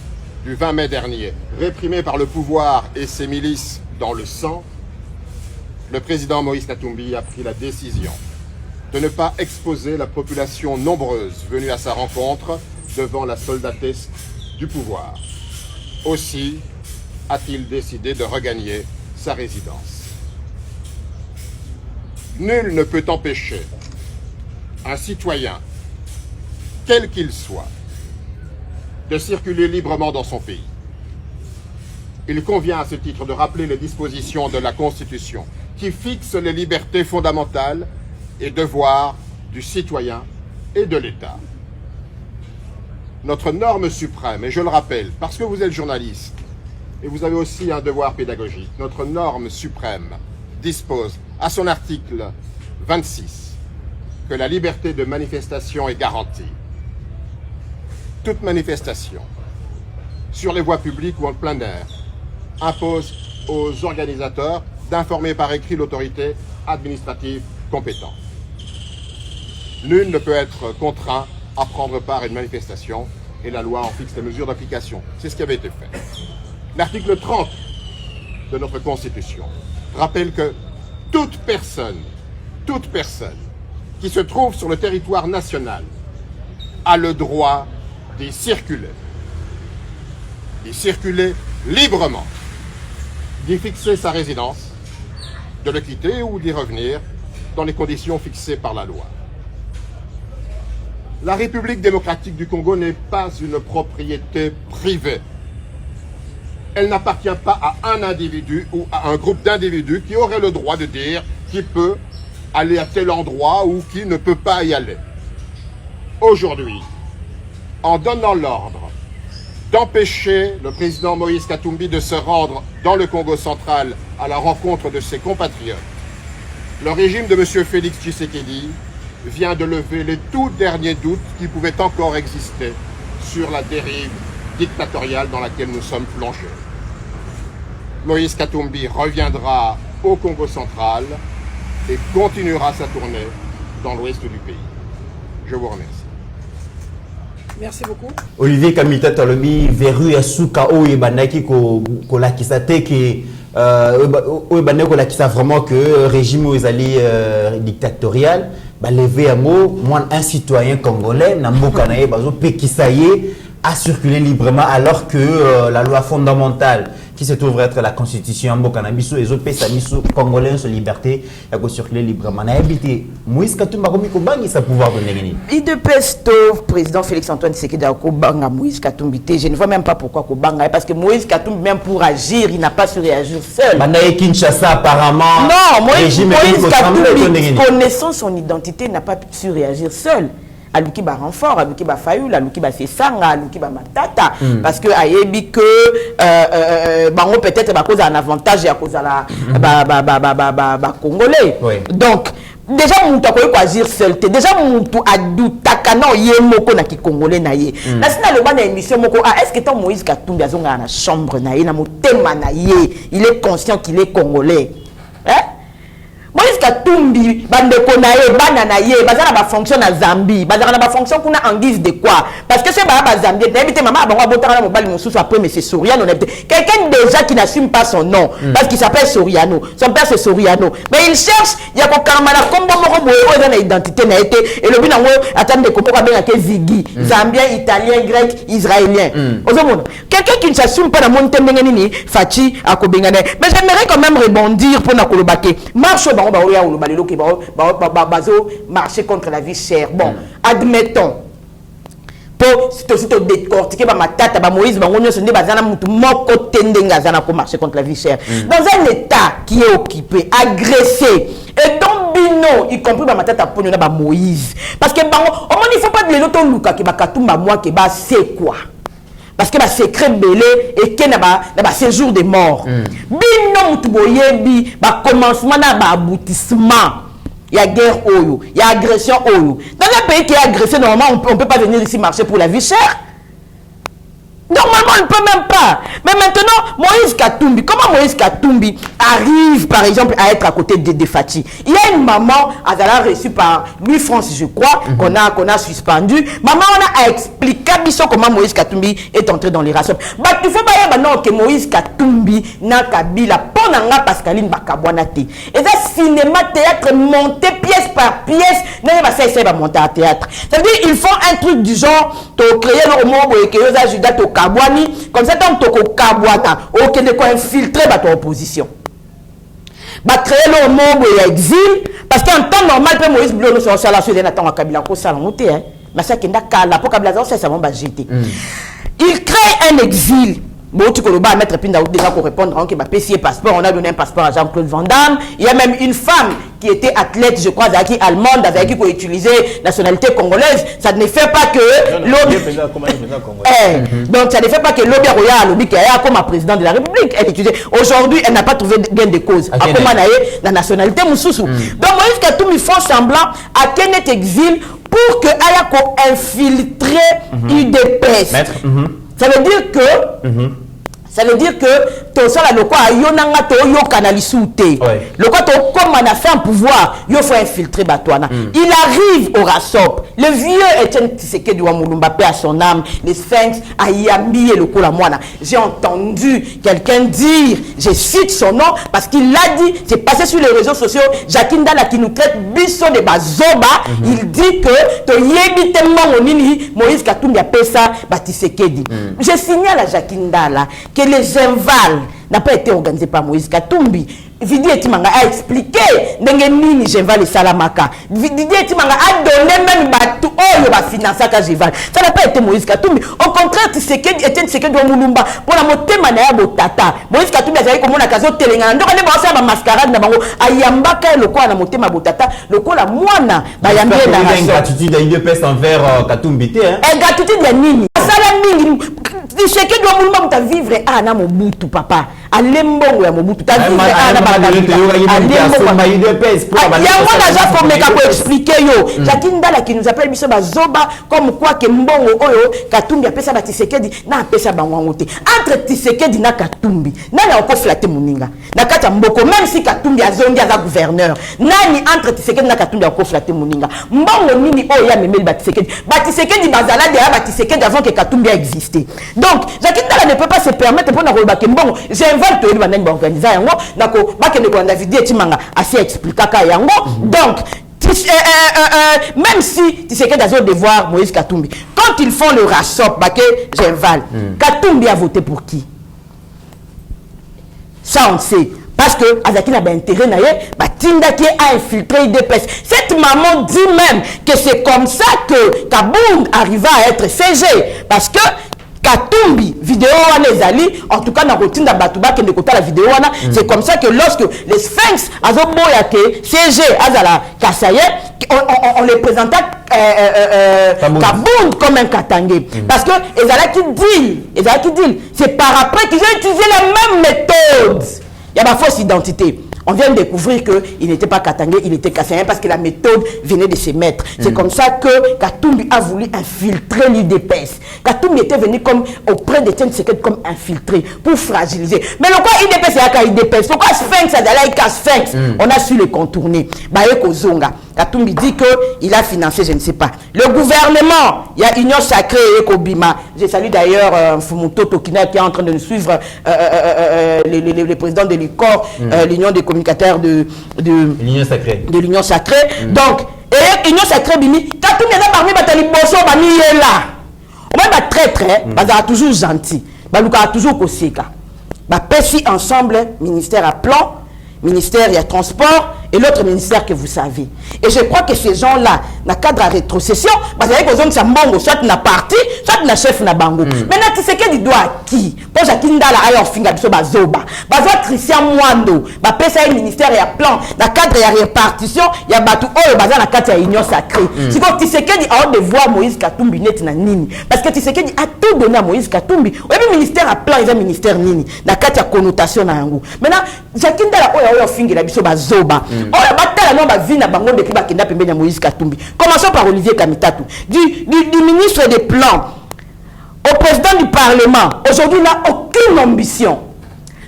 du 20 mai dernier, réprimée par le pouvoir et ses milices dans le sang, le président Moïse Katumbi a pris la décision de ne pas exposer la population nombreuse venue à sa rencontre devant la soldatesque du pouvoir. Aussi a-t-il décidé de regagner sa résidence. Nul ne peut empêcher un citoyen, quel qu'il soit, de circuler librement dans son pays. Il convient à ce titre de rappeler les dispositions de la Constitution qui fixent les libertés fondamentales et devoirs du citoyen et de l'État. Notre norme suprême, et je le rappelle, parce que vous êtes journaliste, et vous avez aussi un devoir pédagogique, notre norme suprême dispose à son article 26 que la liberté de manifestation est garantie. Toute manifestation, sur les voies publiques ou en plein air, impose aux organisateurs d'informer par écrit l'autorité administrative compétente. Nul ne peut être contraint à prendre part à une manifestation et la loi en fixe les mesures d'application. C'est ce qui avait été fait. L'article 30 de notre Constitution rappelle que toute personne qui se trouve sur le territoire national a le droit d'y circuler librement, d'y fixer sa résidence, de le quitter ou d'y revenir dans les conditions fixées par la loi. La République démocratique du Congo n'est pas une propriété privée. Elle n'appartient pas à un individu ou à un groupe d'individus qui aurait le droit de dire qui peut aller à tel endroit ou qui ne peut pas y aller. Aujourd'hui, en donnant l'ordre d'empêcher le président Moïse Katumbi de se rendre dans le Congo central à la rencontre de ses compatriotes, le régime de M. Félix Tshisekedi vient de lever les tout derniers doutes qui pouvaient encore exister sur la dérive dictatoriale dans laquelle nous sommes plongés. Moïse Katumbi reviendra au Congo central et continuera sa tournée dans l'ouest du pays. Je vous remercie. Merci beaucoup. Olivier Kamita Tolobi, Veru Yasuka, Oyebanaki, Kolakisa Teke, Oyebanaki, Kolakisa vraiment que le régime aux alliés dictatorial, levé un mot, moi, un citoyen congolais, Nambokanaye, Bazo, Pekisaye, a circulé librement alors que la loi fondamentale qui se trouve être la constitution Mbokanabiso et Zopé Samiso congolais sur liberté a circulé librement. Na habité Moïse Katumbi Bakomi Kobangi sa pouvoir de Nengeni. IDPS président Félix Antoine Tshisekedi a Kobanga Moïse Katumbi. Je ne vois même pas pourquoi Kobanga parce que Moïse Katumbi même pour agir, il n'a pas su réagir seul. Banaye Kinshasa apparemment. Non, Moïse Katumbi connaissant son identité n'a pas su réagir seul. Aluki ba renfort, aluki ba Fayoul, aluki ba Sesanga, aluki ba Matata, parce que ayebi que bango peut-être ba cause un avantage à cause la ba congolais. Oui. Donc déjà mutu akoyi ko agir seul te déjà mutu adutaka na ye moko na ki congolais na ye. Na sina le ba na émission moko est-ce que ton Moïse Katumbi azonga na chambre na ye na motema na ye, il est conscient qu'il est congolais. Hein? Moïse Katumbi, bandeko na ye, bana na ye, bazana ba fonction na Zambie, bazana ba fonction kuna en guise de quoi? Parce que c'est ba Zambie, d'habiter maman abonga botana mobile mususu après mais c'est Soriano, quelqu'un déjà qui n'assume pas son nom parce qu'il s'appelle Soriano. Son père c'est Soriano. Mais il cherche, il y a ko kamala kombo moko boyo na identité na été et le bina ngo attendre ko ba benga ke Ziggy, Zambien, italien, grec, israélien. Ozomona. Quelqu'un qui ne s'assume pas na monte nini Fachi akobengane. Mais j'aimerais quand même rebondir pour na kolobake. Marche marcher contre la vie chère. Bon, admettons. Pour décortiquer ma tata, Moïse, marcher contre la vie chère. Dans un état qui est occupé, agressé, et donc bino, y compris ma tata pour Moïse. Parce que il ne faut pas de l'auto Luka qui va katumba moi qui va c'est quoi. Parce que le secret belé et qu'il y a séjour des morts. Binon tuboyebi, commencement na aboutissement. Il y a guerre oyo, il y a agression oyo. Dans un pays qui est agressé, normalement, on ne peut pas venir ici marcher pour la vie chère. Normalement, on ne peut même pas. Mais maintenant, Moïse Katumbi, comment Moïse Katumbi arrive, par exemple, à être à côté de Fati? Il y a une maman, elle a reçu par Louis France, je crois, qu'on a suspendu. Maman, on a expliqué comment Moïse Katumbi est entré dans les rations. Bah, tu faut pas dire que Moïse Katumbi n'a Kabila, pour n'a Pascaline Bakabouanate. Et ça, cinéma, théâtre, monté pièce par pièce, n'a pas ça, ça va monter à théâtre. Ça veut dire, ils font un truc du genre, tu créer le mot, que tu as Judas, comme ça, tant que tu as ok, de quoi infiltrer ton opposition. Bah, créer le mot et exil, parce qu'en temps normal, Moïse Bleu, nous sommes sur la suite, nous avons Kabila, nous avons mais ça qui est là, pour Kabila, ça va jeter. Il crée un exil. Bon, tu peux mettre Pinda déjà pour répondre, on a PC passeport, on a donné un passeport à Jean-Claude Van Damme. Il y a même une femme qui était athlète, je crois, qui allemande, qui a utilisé nationalité congolaise. Ça ne fait pas que donc ça ne fait pas que l'Obi Royal, qui est comme président de la République, elle utilisée. Aujourd'hui, elle n'a pas trouvé gain de cause. À comment la nationalité Moussoussou. Donc Moïse Katumbi font semblant à Kenneth exil pour que Ayako infiltrer UDPS. Ça veut dire que ça veut dire que tout ça là le quoi yonanga to yo canalisouté le quoi to comme on a fait un pouvoir il faut infiltrer Batouana. Il arrive au Rasop, le vieux Etienne Tshisekedi wa Mulumba paix à son âme, les Sphinx a yambi et le coup la moine. J'ai entendu quelqu'un dire, je cite son nom parce qu'il l'a dit, c'est passé sur les réseaux sociaux, Jacques Ndala qui nous traite biso de bazoba, il dit que to yebi tellement onini Moïse Katumbi a payé ça Tshisekedi. Je signale à Jacques Ndala que les invals n'a pas été organisé par Moïse Katumbi. Vidi Etimanga a expliqué nini Jeval et Salamaka. Vidi Etimanga a donné même bateau oyo ba financer ka Jeval. Ça n'a pas été Moïse Katumbi. Au contraire, Tshisekedi Etienne Tshisekedi wa Mulumba pour la motema na ya botata. Moïse Katumbi azali komona kazo telenga ndo kane ba sa ba mascarade na bango ayambaka le quoi na motema botata le quoi la mwana ba yambie na la gratitude à UDPS envers Katumbi té hein. Gratitude ya nini? Sala mingi Tshisekedi wa Mulumba muta vivre na Mobutu papa. alembongo ya Mobutu ta vivre ana pour expliquer yo Jacques Ndala qui nous appelle biso bazoba comme quoi que mbongo oyo Katumbi apesa ba Tshisekedi na apesa bango te entre Tshisekedi na Katumbi nani ako flatter muninga na kata mboko même si Katumbi azongi aza gouverneur nani entre Tshisekedi na Katumbi ako flatter muninga mbongo nini oyo ya memeli ba Tshisekedi bazala de ba Tshisekedi avant que Katumbi a existé donc Jacques Ndala ne peut pas se permettre pour na roba ke mbongo j'invente to yeba nani ba organiser yango nako bakende ko David Etimanga asi expliquer ka yango donc même si tu sais que dans un devoir Moïse Katumbi quand ils font le rachop bah que j'invale Katumbi a voté pour qui ça on sait parce que Azaki n'a pas intérêt bah Tinda qui a infiltré IDPS cette maman dit même que c'est comme ça que Kabound arriva à être CG parce que Katumbi vidéo wana ezali en tout cas na rotinda batuba ke ndekota la vidéo wana c'est comme ça que lorsque les Sphinx azoboya ke CG azala Kasaye on les présenta Kabound comme un Katangé parce que ezala qui deal c'est par après qu'ils ont utilisé la même méthode il y a ma fausse identité. On vient de découvrir qu'il n'était pas Katangé, il était Kassayen parce que la méthode venait de se mettre. C'est comme ça que Katumbi a voulu infiltrer l'IDPS. Katumbi était venu comme auprès de Tshisekedi comme infiltré pour fragiliser. Mais pourquoi IDPS et Aka IDPS? Pourquoi Sphinx a Sphinx? On a su le contourner. Baeko Zonga. Katumbi dit qu'il a financé, je ne sais pas. Le gouvernement, il y a Union Sacrée et Kobima. Je salue d'ailleurs Fumuto Tokina qui est en train de nous suivre, les présidents de l'ICOR, l'Union des communicateurs de l'Union Sacrée. De l'Union Sacrée. Donc, et Union Sacrée, Bimi, Katumbi est parmi Batali Bosso, Bami est là. On va très très, Baza toujours gentil. Baluka toujours Koseka. Pessi ensemble, ministère à plan, ministère et à transport. Et l'autre ministère que vous savez. Et je crois que ces gens-là, dans le cadre de rétrocession, parce que les gens mbongo, soit na parti, soit na chef na bango. Maintenant, tu sais qu'il doit à qui? Pour Jacques Ndala, ayon finga biso bazoba. Bazoa Christian Mwando, ba pesa ministère et à plan, dans le cadre de répartition, il y a batu oyo baza na cadre de union sacrée. Si quand tu sais qu'il a de voir Moïse Katumbi net na nini, parce que tu sais qu'il a tout donné à Moïse Katumbi. Oui, mais ministère à plan, il y a ministère nini, dans le cadre de connotation na yango. Maintenant, Jacques Ndala oyo finga biso bazoba. Oh la bataille non ba vie na bango depuis bakenda pembe na Moïse Katumbi. Commençons par Olivier Kamitatu. Du ministre des plans au président du Parlement. Aujourd'hui, il n'a aucune ambition.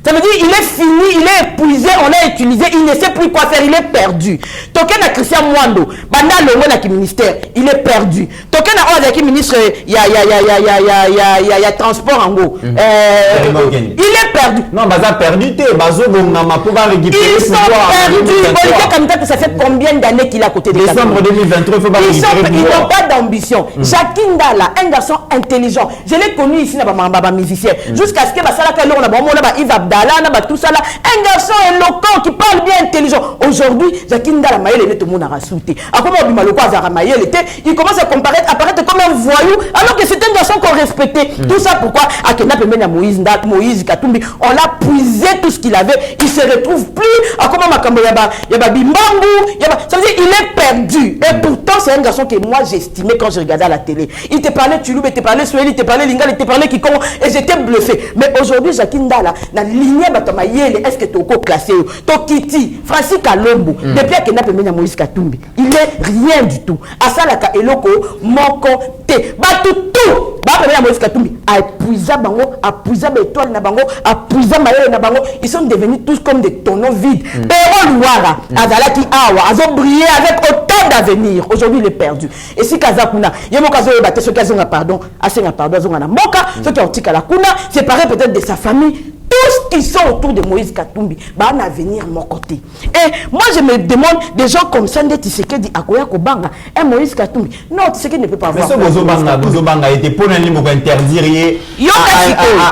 Ça veut dire qu'il est fini, il est épuisé, on l'a utilisé, il ne sait plus quoi faire, il est perdu. Token a Christian Mwando, Banda Longo na ki ministère, il est perdu. Token a Oza ki ministre, il y a transport en gros. Il est perdu. Non, Baza perdu, Bazo Bongama pour récupérer. Ils sont perdus. Ça fait combien d'années qu'il est à côté de décembre 2023, il faut pas récupérer. Ils n'ont pas d'ambition. Jacques Ndala, un garçon intelligent. Je l'ai connu ici, dans ma musicien. Jusqu'à ce que il va tout ça là, un garçon éloquent qui parle bien intelligent. Aujourd'hui, Jacques Ndala Maël tout le monde a rassouté. Il commence à apparaître comme un voyou, alors que c'est un garçon qu'on respectait. Tout ça pourquoi Akena Pemena Moïse Katumbi, on l'a puisé tout ce qu'il avait. Il se retrouve plus. Ça veut dire il est perdu. Et pourtant, c'est un garçon que moi j'estimais quand je regardais à la télé. Il te parlait Tulou, il te parlait Swahili, il te parlait Lingala, il te parlait Kikongo, et j'étais bluffé. Mais aujourd'hui, Jacques Ndala, est-ce que tu as classé Tokiti, Francis Kalombo, depuis qu'il n'a pas mis Moïse Katumbi, il est rien du tout. Asalaka Eloko, Moko, Te, tout. Moïse Katumbi, Apouiza Bango, Apouiza Bétoile Nabango, Apouiza Maël Nabango, ils sont devenus tous comme des tonneaux vides. Pero Louara, Azalaki Awa, ils ont brillé avec autant d'avenir. Aujourd'hui, il est perdu. Et si Kazakuna, il y a mon cas de battre ceux qui ont pardon, Moka, ceux qui ont tika la Kuna, séparés peut-être de sa famille. Tous qui sont autour de Moïse Katumbi, bah un avenir mon côté. Et moi je me demande des gens comme ça, des Tshisekedi Akoya Kobanga, et Moïse Katumbi. Non, Tshisekedi ne peut pas avoir. Mais ce Bozobanga était pour interdire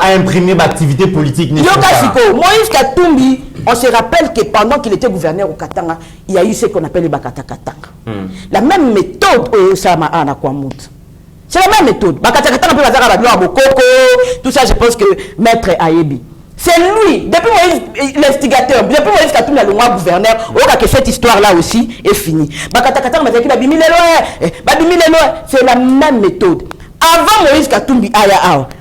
à imprimer l'activité politique. Moïse Katumbi, on se rappelle que pendant qu'il était gouverneur au Katanga, il y a eu ce qu'on appelle les Bakata Katanga. La même méthode au Sama Anakwamut. C'est la même méthode. Bakata Katanga peut avoir la Bokoko, tout ça, je pense que Maître Ayebi. C'est lui, depuis l'instigateur, depuis Moïse Katumbi, le roi gouverneur, que cette histoire-là aussi est finie. C'est la même méthode. Avant Moïse Katumbi,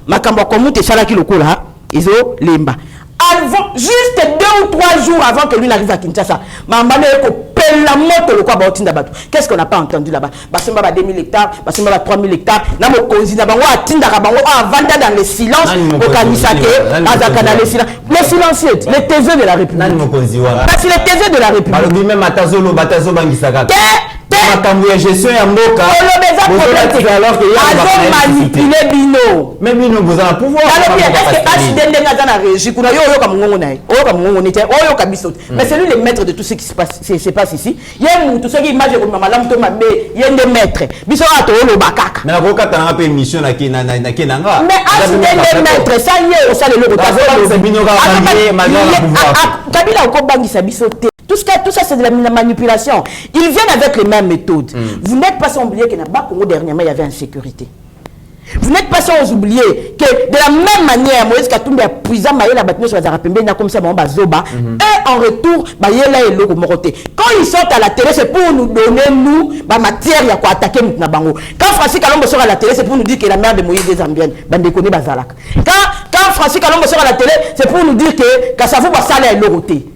Makambo Komoute Salaki Lokola, Iso Lemba. avant, juste 2 ou 3 jours avant que lui n'arrive à Kinshasa, Mambane la moto le quoi baotinda bato. Qu'est-ce qu'on n'a pas entendu là-bas? Basemba 2000 hectares, Basemba 3000 hectares, na mokonzi na bango atinda bango vanda dans le silence au Kanisake, azaka dans le silence. Les silencieux, les taiseux de la République. Parce que les taiseux de la République. Balobi même atazolo batazo bangisaka. Makambo ya gestion ya mboka. Alors que azo manipuler bino. Même bino vous en pouvoir. Alors est-ce que accident denga na régie kuna yo ka mungongo nae. Ka mungongo nete, yo ka biso. Mais c'est lui le maître de tout ce qui se passe ici. Yé tout ce qui image ko mamalam to mabe, yende maître. Biso ato lo bakaka. Mais la boka tanga pe émission na kinanga. Mais accident maître ça yé au sale lo tazo. C'est bino ka bandier malheur pouvoir. Kabila ko bangisa biso te. Tout ça, c'est de la manipulation. Ils viennent avec les mêmes méthodes. Vous n'êtes pas sans oublier que dans le Congo dernièrement, il y avait insécurité. Vous n'êtes pas sans oublier que de la même manière, Moïse Katumbi a puisé la bâtiment sur la Zarapembe, comme ça, Zoba, et en retour, et l'eau moroté. Quand ils sortent à la télé, c'est pour nous donner, nous, la matière, il y a quoi attaquer Nabango. Quand Francis Kalombo sort à la télé, c'est pour nous dire que la mère de Moïse des Zambiennes, Bandekone Bazalak. Quand Francis Kalombo sort à la télé, c'est pour nous dire que Kassavou va saler à l'oroté.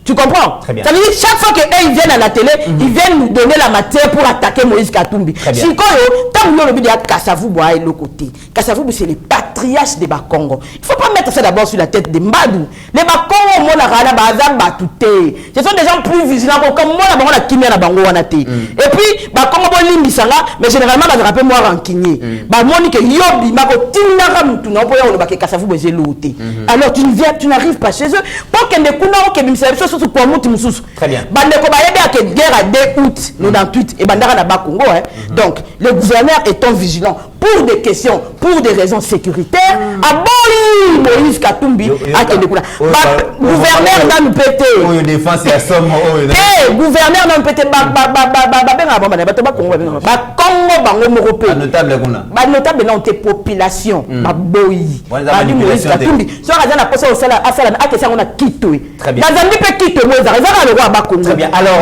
Tu comprends? Très bien. Ça veut dire chaque fois qu'ils viennent à la télé, ils viennent nous donner la matière pour attaquer Moïse Katumbi. Si tant que nous le Kassavou boit le côté. Kassavou c'est les patriarches des Bakongo. Il ne faut pas mettre ça d'abord sur la tête des Mbadou. Les Bakongo, mon arana bazam batouté. Ce sont des gens plus vigilants comme moi la bango la kimia la bango wanate. Et puis Bakongo bon limbisanga, mais généralement ba rappelle moi rancunier. Ba monique yobi mako tinara mutu na poya on ba Kassavou boze loté. Alors tu n'arrives pas chez eux pour que ne kuna o ke très bien. Guerre à 2 août 98 et Bandara na Congo. Donc, le gouverneur étant vigilant pour des questions, pour des raisons sécuritaires, à Boyi, Moïse Katumbi, à Kendekuna. Gouverneur n'a nous pété. Défense et assomme. Gouverneur n'a nous pété. Notable non tes population. Boyi. Moïse Katumbi. Soit à la poste au salaire, à ça on a quitté. Très bien. Très bien. Alors,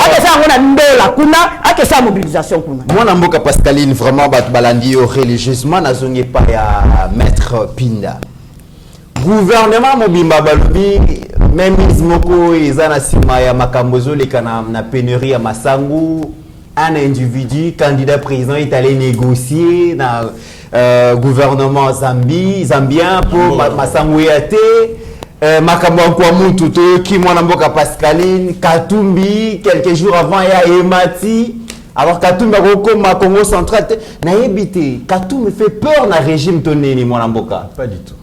la mobilisation. Moi, Namboka Pascaline, vraiment, balandi religieusement, n'a pas à maître Pinda. Gouvernement Mobimba Balobi, même Izmoko, Izana Simaya Makambozo, les canam, na pénurie à Massangu, un individu, candidat président, est allé négocier dans gouvernement zambien pour Massangu Yate. Makambo Kwamutu qui Mwanamboka Pascaline Katumbi quelques jours avant il y a Emati alors Katumbi a Congo central na habité Katumbi fait peur na régime tonné Mwanamboka pas du tout.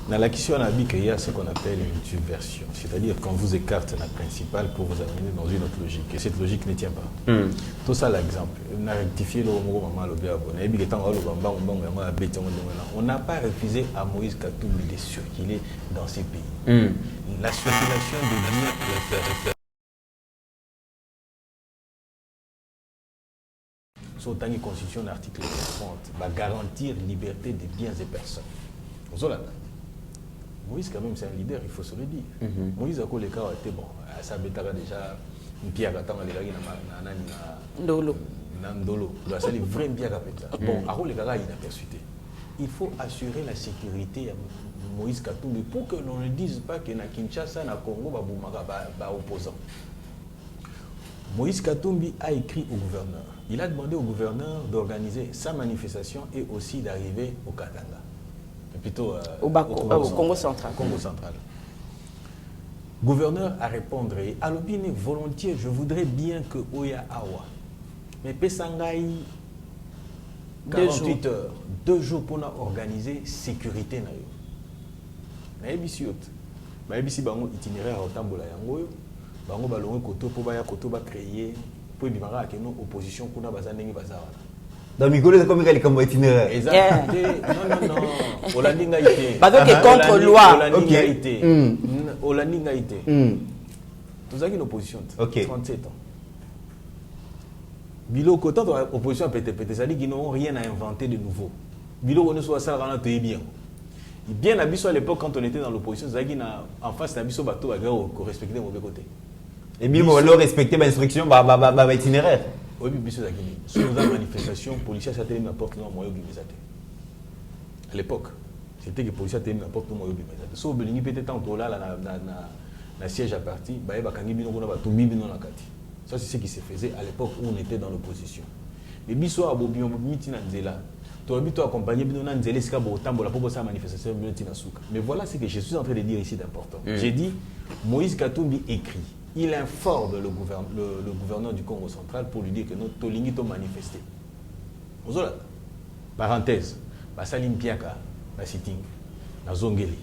Dans la question on a dit qu'il y a ce qu'on appelle une subversion, c'est-à-dire qu'on vous écarte la principale pour vous amener dans une autre logique et cette logique ne tient pas. Tout ça l'exemple. On a rectifié le on n'a pas refusé à Moïse Katumbi de circuler dans ces pays. La circulation de biens sur la Constitution, l'article 30, va garantir liberté des biens et personnes. Moïse, quand même, c'est un leader, il faut se le dire. Moïse a collé le cas, bon, ça bêtera déjà une pierre à temps, Ndolo. Il a sali vraiment bien capé. Bon, à il a persuité. Il faut assurer la sécurité à Moïse Katumbi pour que l'on ne dise pas que na Kinshasa, na Congo, va opposant. Moïse Katumbi a écrit au gouverneur. Il a demandé au gouverneur d'organiser sa manifestation et aussi d'arriver au Katanga. Plutôt au Congo central. Congo central. Gouverneur a répondu à l'opinion volontiers, je voudrais bien que Oya Awa, mais Pesangaï 48 heures, 2 jours pour organiser sécurité na yo. Na ebisi yot. Ba ebisi bango itinéraire au tambola yango bango balongo koto po ba ya koto ba créer pour bimara ke no opposition kuna bazandengi bazara. Dans Migolo, c'est comme il est itinéraire. Non. Olandinga été. Parce que contre loi. Olandinga été. Tout ça qui est une opposition. 37 ans. Bilo, quand l'opposition a pété, ça dit qu'ils n'ont rien à inventer de nouveau. Bilo, on est sur la salle, on est bien. Bien à l'époque, quand on était dans l'opposition, ça dit qu'en face, on a bateau à respecter mon côté. Et bien, on a respecté l'instruction, itinéraire. Oui, mais sur la manifestation, les policiers s'atteignaient à la porte de moyen à l'époque. c'était que les policiers étaient n'importe où. Si vous avez peut-être en là, na siège à parti, ça c'est ce qui se faisait à l'époque où on était dans l'opposition. Mais biso a bobi on miti na nzela. To habito accompagner bino na nzela sika bo tambola pour sa manifestation bino na suka. Mais voilà ce que je suis en train de dire ici d'important. J'ai dit Moïse Katumbi écrit. Il informe le gouverneur du Congo central pour lui dire que notre tolingi to manifester. Ozola. Parenthèse. Basalim Piaka, Basiting, na Zongeli.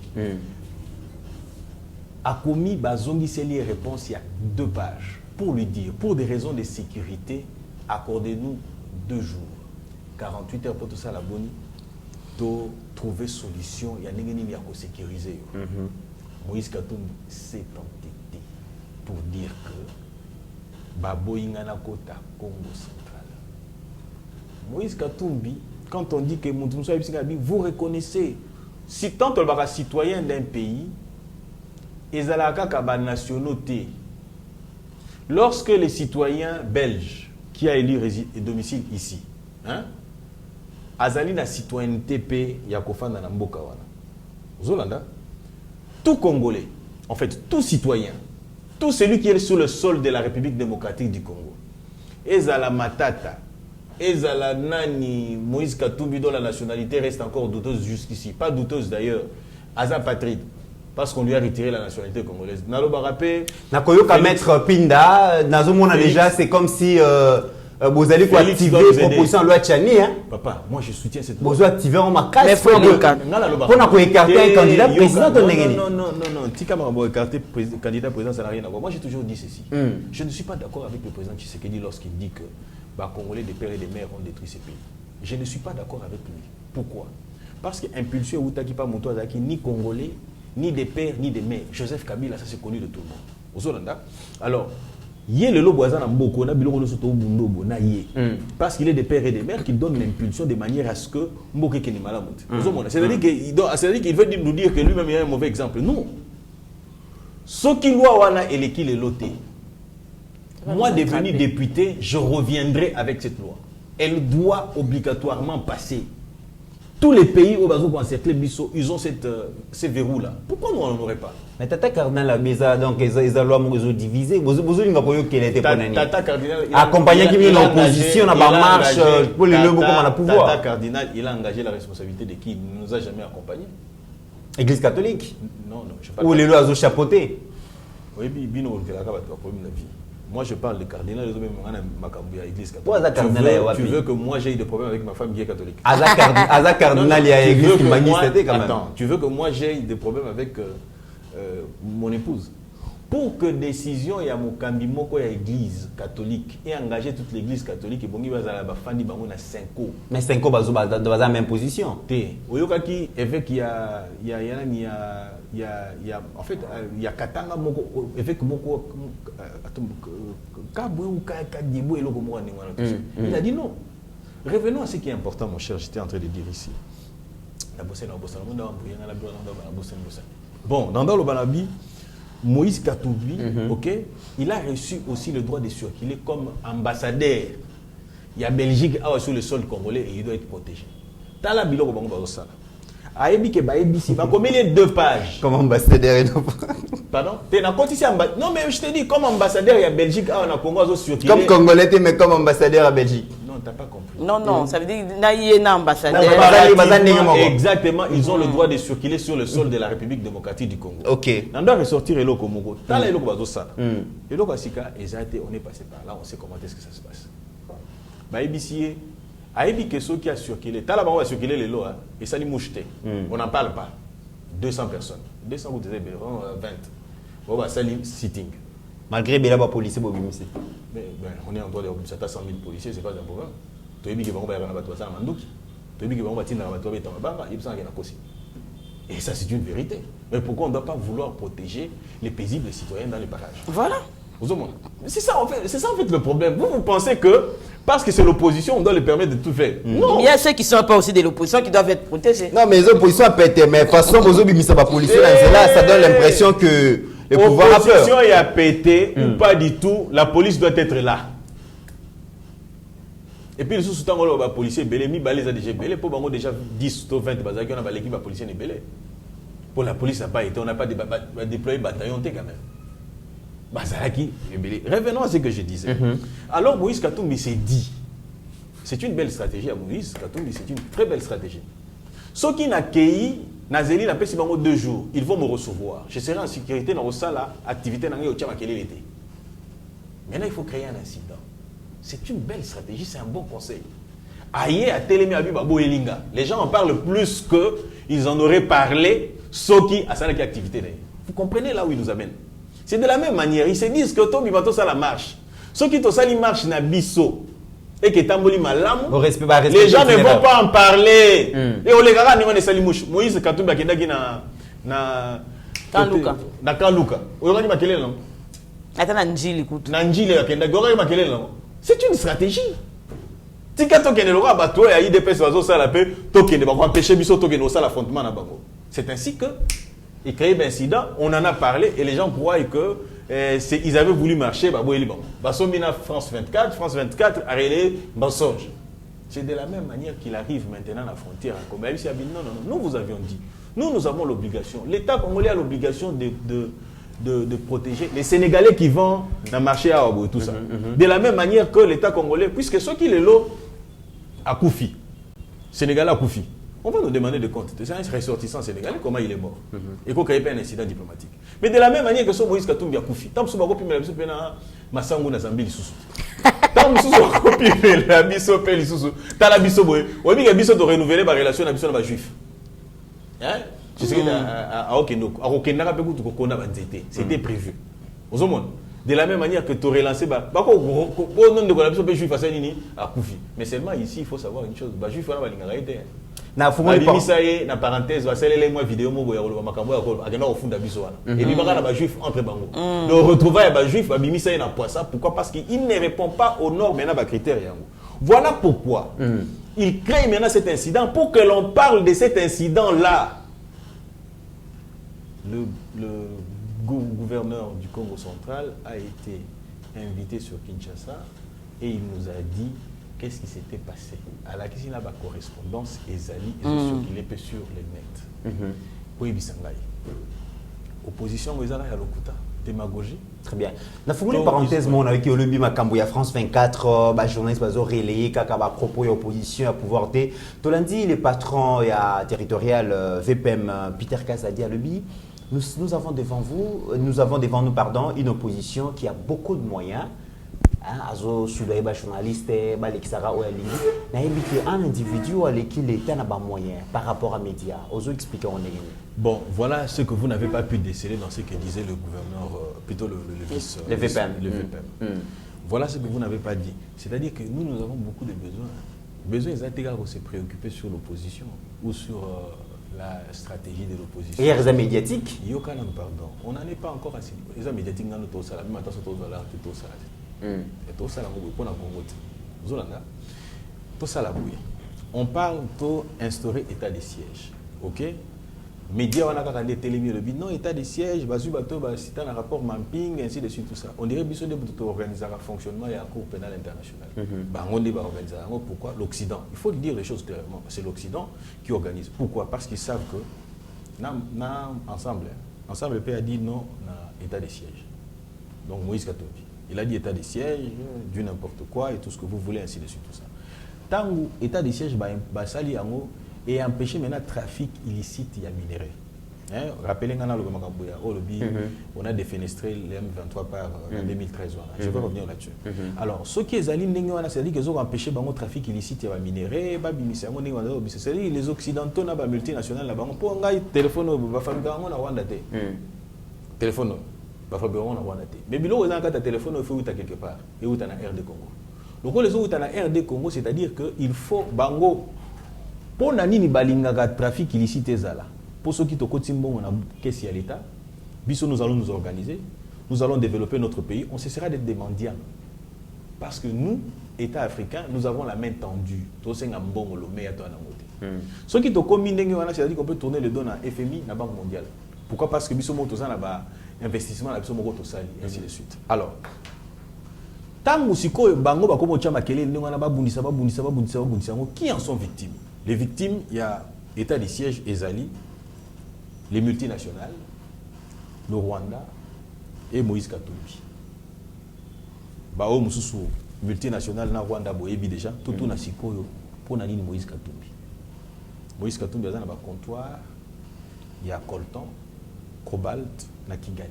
A commis Bazongi Seli réponse il y a 2 pages pour lui dire, pour des raisons de sécurité, accordez-nous 2 jours, 48 heures pour tout ça la bonne, de trouver solution. Il y a des gens qui sécuriser. Moïse Katumbi s'est entêté pour dire que Baboyingana Kota Congo central. Moïse Katumbi, quand on dit que vous reconnaissez, si tant on va citoyen d'un pays, ezalaka kaba nationauté. Lorsque les citoyens belges qui a élu domicile ici, hein, azali na citoyenneté pe yakofanda na mboka wana. Zolanda, tout Congolais, en fait tout citoyen, tout celui qui est sur le sol de la République démocratique du Congo, ezala matata, ezala nani Moïse Katumbi dont la nationalité reste encore douteuse jusqu'ici, pas douteuse d'ailleurs, aza patride. Parce qu'on lui a retiré la nationalité congolaise. Nalo Barapé. Nakoyoka maître Pinda, Nazomona déjà, c'est comme si vous allez activer la proposition de loi Tchani. Hein? Papa, moi je soutiens cette loi. Vous activer en ma casse. Mais faut pour écarter un candidat président. Non. Tika Marabo écarter candidat président, ça n'a rien à voir. Moi j'ai toujours dit ceci. Je ne suis pas d'accord avec le président Tshisekedi lorsqu'il dit que les Congolais, des pères et des mères ont détruit ce pays. Je ne suis pas d'accord avec lui. Pourquoi? Parce que impulsion Outaki pas Monto Azaki, ni Congolais, ni des pères, ni des mères. Joseph Kabila, ça c'est connu de tout le monde. Alors, il y a le Loboazan Mboko, parce qu'il est des pères et des mères qui donnent l'impulsion de manière à ce que Mboke Keni Malamout. C'est-à-dire qu'il veut nous dire que lui-même est un mauvais exemple. Non. Ce qui doit wana et qui est loté. Moi, devenu député, je reviendrai avec cette loi. Elle doit obligatoirement passer. Tous les pays où ils ont ces verrous-là. Pourquoi nous n'en aurait pas? Mais Tata Cardinal a bizarre, donc ils ont loi divisé. Vous avez dit qu'elle était Tata Cardinal accompagné qui vient l'opposition dans la marche pour le lever comme on a pouvoir. Tata Cardinal, il a engagé la responsabilité de qui ne nous a jamais accompagnés. Église catholique? Non, je sais pas. Ou les lois ont chapeauté? Oui, bino la problème de la vie. Moi, je parle de cardinal, l'église catholique. Tu veux que moi j'ai eu des problèmes avec ma femme qui est catholique? Aza cardinal, il y a l'église qui m'a quand même. Attends, tu veux que moi j'ai eu des problèmes avec mon épouse? Pour que décision, il y a mon cambimoko, il y a l'église catholique, et engager toute l'église catholique, et bon, il va y avoir 5 ans. Mais 5 ans, dans la même position. Oyokaki, évêque, il y a Katanga, évêque Moko, il a dit non. Revenons à ce qui est important, mon cher, j'étais en train de dire ici. Bon, dans le Banabi, Moïse Katumbi, il a reçu aussi le droit de circuler comme ambassadeur. Il y a Belgique sur le sol congolais et il doit être protégé. Tala biloko bango bazosala. Ayebi ke bayebi va combien les 2 pages. Comme ambassadeur. Pardon? Non mais je te dis comme ambassadeur il y a Belgique on a Congo circuler. Comme congolais mais comme ambassadeur à Belgique. Non, t'as pas compris. Non, ça veut dire qu'il y a un ambassadeur. Exactement, ils ont le droit de circuler sur le sol de la République démocratique du Congo. Ok. On doit ressortir et l'eau Congo. T'as là l'eau Bazosana. Et l'eau Basika, on est passé par là, on sait comment est-ce que ça se passe. Bah, ABC, Aïbi que ceux qui a circulé, t'as là-bas on va circuler les lots, et ça les moucheté. On n'en parle pas. 200 personnes. 200 vous disiez 20. Bon, bah, ça sitting. Malgré bien la police, mais on est en droit de remettre 100 000 policiers, c'est pas un problème. Tu as dit que et ça, c'est une vérité. Mais pourquoi on ne doit pas vouloir protéger les paisibles citoyens dans les parages? Voilà. C'est ça en fait le problème. Vous pensez que parce que c'est l'opposition, on doit les permettre de tout faire. Non. Il y a ceux qui ne sont pas aussi de l'opposition qui doivent être protégés. Non, mais les oppositions ont pété. Mais de toute façon, ça donne l'impression que le pouvoir a peur. L'opposition a pété ou pas du tout, la police doit être là. Et puis, les sous-tangos, les policiers, mi balé, ça déjà belé. Pour bango déjà 10 ou 20 bazaki, on a l'équipe de policiers n'est belé. Pour la police, ça n'a pas été, on n'a pas déployé bataillon quand même. Bazalaki, revenons à ce que je disais. Alors Moïse Katumbi s'est dit, c'est une belle stratégie à Moïse Katumbi, c'est une très belle stratégie. Ceux qui n'ont cueilli, Nazeli n'a pas si 2 jours, ils vont me recevoir. Je serai en sécurité dans la activité dans l'été. Maintenant, il faut créer un incident. C'est une belle stratégie, c'est un bon conseil. Aïe, à Télémé, à Babo Elinga. Les gens en parlent plus qu'ils en auraient parlé, ceux qui ont cette activité. Vous comprenez là où ils nous amènent? C'est de la même manière. Ils se disent que Tombi Bato ça la marche. Ceux qui ont ça la marche na biso et que Tamboli Malam, les gens ne vont pas en parler. Et on les regarde, on est salimouche. Moïse Katumbi Akendaki na Kanluka. Na Kanluka. On regarde Makele non. Attends, Nanjili écoute. Nanjili Akendaki. On regarde Makele non. C'est une stratégie. Tika tokene lora bato ya IDPS bazo ça la paix tokene ba empêcher biso tokene ça l'affrontement na bango. C'est ainsi que il crée un incident, on en a parlé et les gens croient que ils avaient voulu marcher bah boyeli bango. Basomina France 24 a relé mensonge. C'est de la même manière qu'il arrive maintenant à la frontière en Congo. Non, nous vous avions dit. Nous avons l'obligation. L'État congolais a l'obligation de protéger les Sénégalais qui vont dans le marché à Obo et tout ça. De la même manière que l'État congolais, puisque ceux qui les lotent à Koufi, Sénégalais à Koufi, on va nous demander de compte. C'est un ressortissant sénégalais, comment il est mort. Et qu'on ne crée pas un incident diplomatique. Mais de la même manière que ce Moïse Katumbi à Koufi, tant que ce Moïse Katumbi à Massango na Zambie sous. Tant que ce Moïse la biso peli sous. Tant la biso boy. On dit que biso de renouveler la relation avec les juifs. Hein? Je sais à Okendo, à Okenda ka peku to kona banzete. C'était prévu. Aux hommes. De la même manière que tu aurais lancé juif à Koufi. Mais seulement ici, il faut savoir une chose. Juif na parenthèse, moi vidéo et puis na juif entre bango. Donc retrouver ba juif babimisa na poissa, pourquoi? Parce qu'il ne répond pas aux normes maintenant ba critères. Voilà pourquoi il crée maintenant cet incident pour que l'on parle de cet incident là. Le gouverneur du Congo central a été invité sur Kinshasa et il nous a dit qu'est-ce qui s'était passé. À la question de la correspondance, Ezali est sûr qu'il est sur les net. Oui, Bissangaï. Opposition, Ezali à l'Okuta. Démagogie. Très bien. Na fumuli parenthèse mon avec le bi makambo ya France 24 ba journaliste bazo relayé kaka ba propos ya opposition à pouvoir té. Tolandi les patrons ya territorial VPM Peter Kazadi à Lebi. Nous avons devant nous pardon, une opposition qui a beaucoup de moyens. Azo soudoyer ba journaliste ba l'exara ou ali. Na éviter un individu qui l'État n'a pas moyen par rapport à médias. Ozo expliquer on est. Bon, voilà ce que vous n'avez pas pu déceler dans ce que disait le gouverneur, plutôt le vice, le VPM. Voilà ce que vous n'avez pas dit. C'est-à-dire que nous avons beaucoup de besoins. Besoin de se préoccuper sur l'opposition ou sur la stratégie de l'opposition. Et il y a des médiatiques. Pardon. On n'en est pas encore assez. Les médiatiques n'ont pas ça. Même attends, tout ça. Et tout ça, on parle d'instaurer état de siège. Ok? Médias, on a des télémiers, non, état de siège, c'est un rapport mapping, ainsi de suite, tout ça. On dirait que nous organiser un fonctionnement et un cours pénal international. Pourquoi? L'Occident. Il faut dire les choses clairement. C'est l'Occident qui organise. Pourquoi? Parce qu'ils savent que, ensemble, le pays a dit non à état de siège. Donc Moïse Katumbi. Il a dit état de siège, du n'importe quoi et tout ce que vous voulez, ainsi de suite, tout ça. Tant que état de siège, et empêcher maintenant le trafic illicite et minéré. Rappelez-moi, on a défenestré les M23 par en 2013. Je vais revenir là-dessus. Alors, ce qui est aligné, c'est-à-dire qu'ils ont empêché le trafic illicite et minéré, c'est-à-dire les Occidentaux, les multinationales, pour un téléphone, téléphone. Mais bilo ils ont un téléphone il faut où quelque part et où tu as un RD Congo. Donc les autres tu as un RD Congo, c'est-à-dire que il faut bango pour nani balinga trafic illicite ezala. Pour ceux qui te kotimbo on a qu'est-ce à l'état. Biso nous allons nous organiser, nous allons développer notre pays, on cessera d'être des mendiants. Parce que nous État africain, nous avons la main tendue. To senga mbongo lo meya to na ngote. Ceux qui te combinent c'est-à-dire qu'on peut tourner le dos à FMI na Banque mondiale. Pourquoi? Parce que biso moto ça là-bas investissement, la personne et ainsi de suite. Alors, Tango sikoyo bango bakomo tia makele ndenge wana babundisa qui en sont victimes? Les victimes, il y a état de siège ezali, les multinationales, le Rwanda et Moïse Katumbi. Bao mususu multinationale na Rwanda boyebi déjà tout na sikoyo pona nini Moïse Katumbi. Moïse Katumbi azana ba comptoir, il y a coltan, cobalt na Kigali.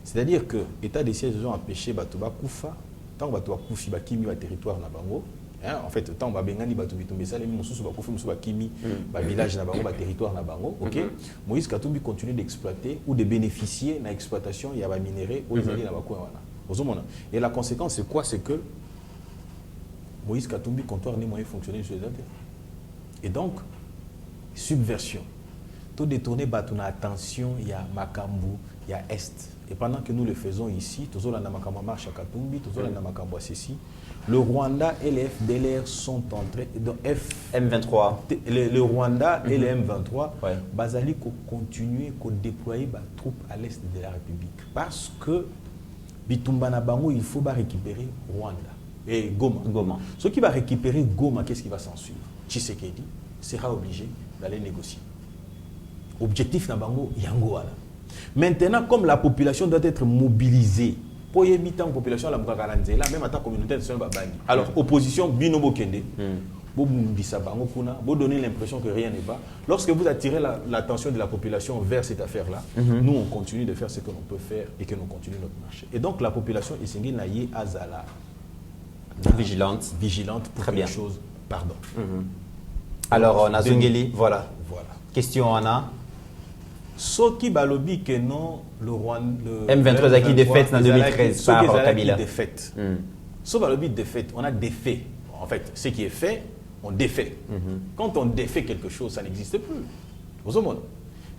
C'est-à-dire que l'état des sièges ont empêché Batoba Koufa, tant que Batoba Koufi Bakimi va territoire na bango, en fait tant que Bengani Batobi Tombe ça les Moussous Bakoufi Moussou Bakimi ba village na bango ba territoire na bango, OK. Moïse Katumbi continue d'exploiter ou de bénéficier de l'exploitation, il y a ba minéraux ou les alliés na bakoué wana. Et la conséquence c'est quoi? C'est que Moïse Katumbi comptoir n'est moyen fonctionner sur les intérêts. Et donc subversion. Tout détourné batuna attention, il y a Makambu, il y a Est. Et pendant que nous le faisons ici, le Rwanda et les FDLR sont en train M23. Le Rwanda et les M23 Bazali continuer à déployer des troupes à l'est de la République. Parce que Bitumbana Bango, il faut récupérer Rwanda et Goma. Ceux qui va récupérer Goma, qu'est-ce qui va s'en suivre? Tshisekedi sera obligé d'aller négocier. Objectif na Bango, Yangoala. Maintenant, comme la population doit être mobilisée, pour éviter la population, la même attaque communautaire, alors, opposition, Binobo Kende, vous donnez l'impression que rien n'est pas. Lorsque vous attirez l'attention de la population vers cette affaire-là, nous, on continue de faire ce que l'on peut faire et que nous continuons notre marché. Et donc, la population est Naye Azala, vigilante pour quelque chose. Pardon. Alors, Nazungeli, voilà. Question, Anna. Ce qui balobi que non le Rwanda M23 a qui défaite en 2013 par rapport à Kabila. Ce balobi défaite, on a défait. En fait, ce qui est fait, on défait. Quand on défait quelque chose, ça n'existe plus. Aux hommes.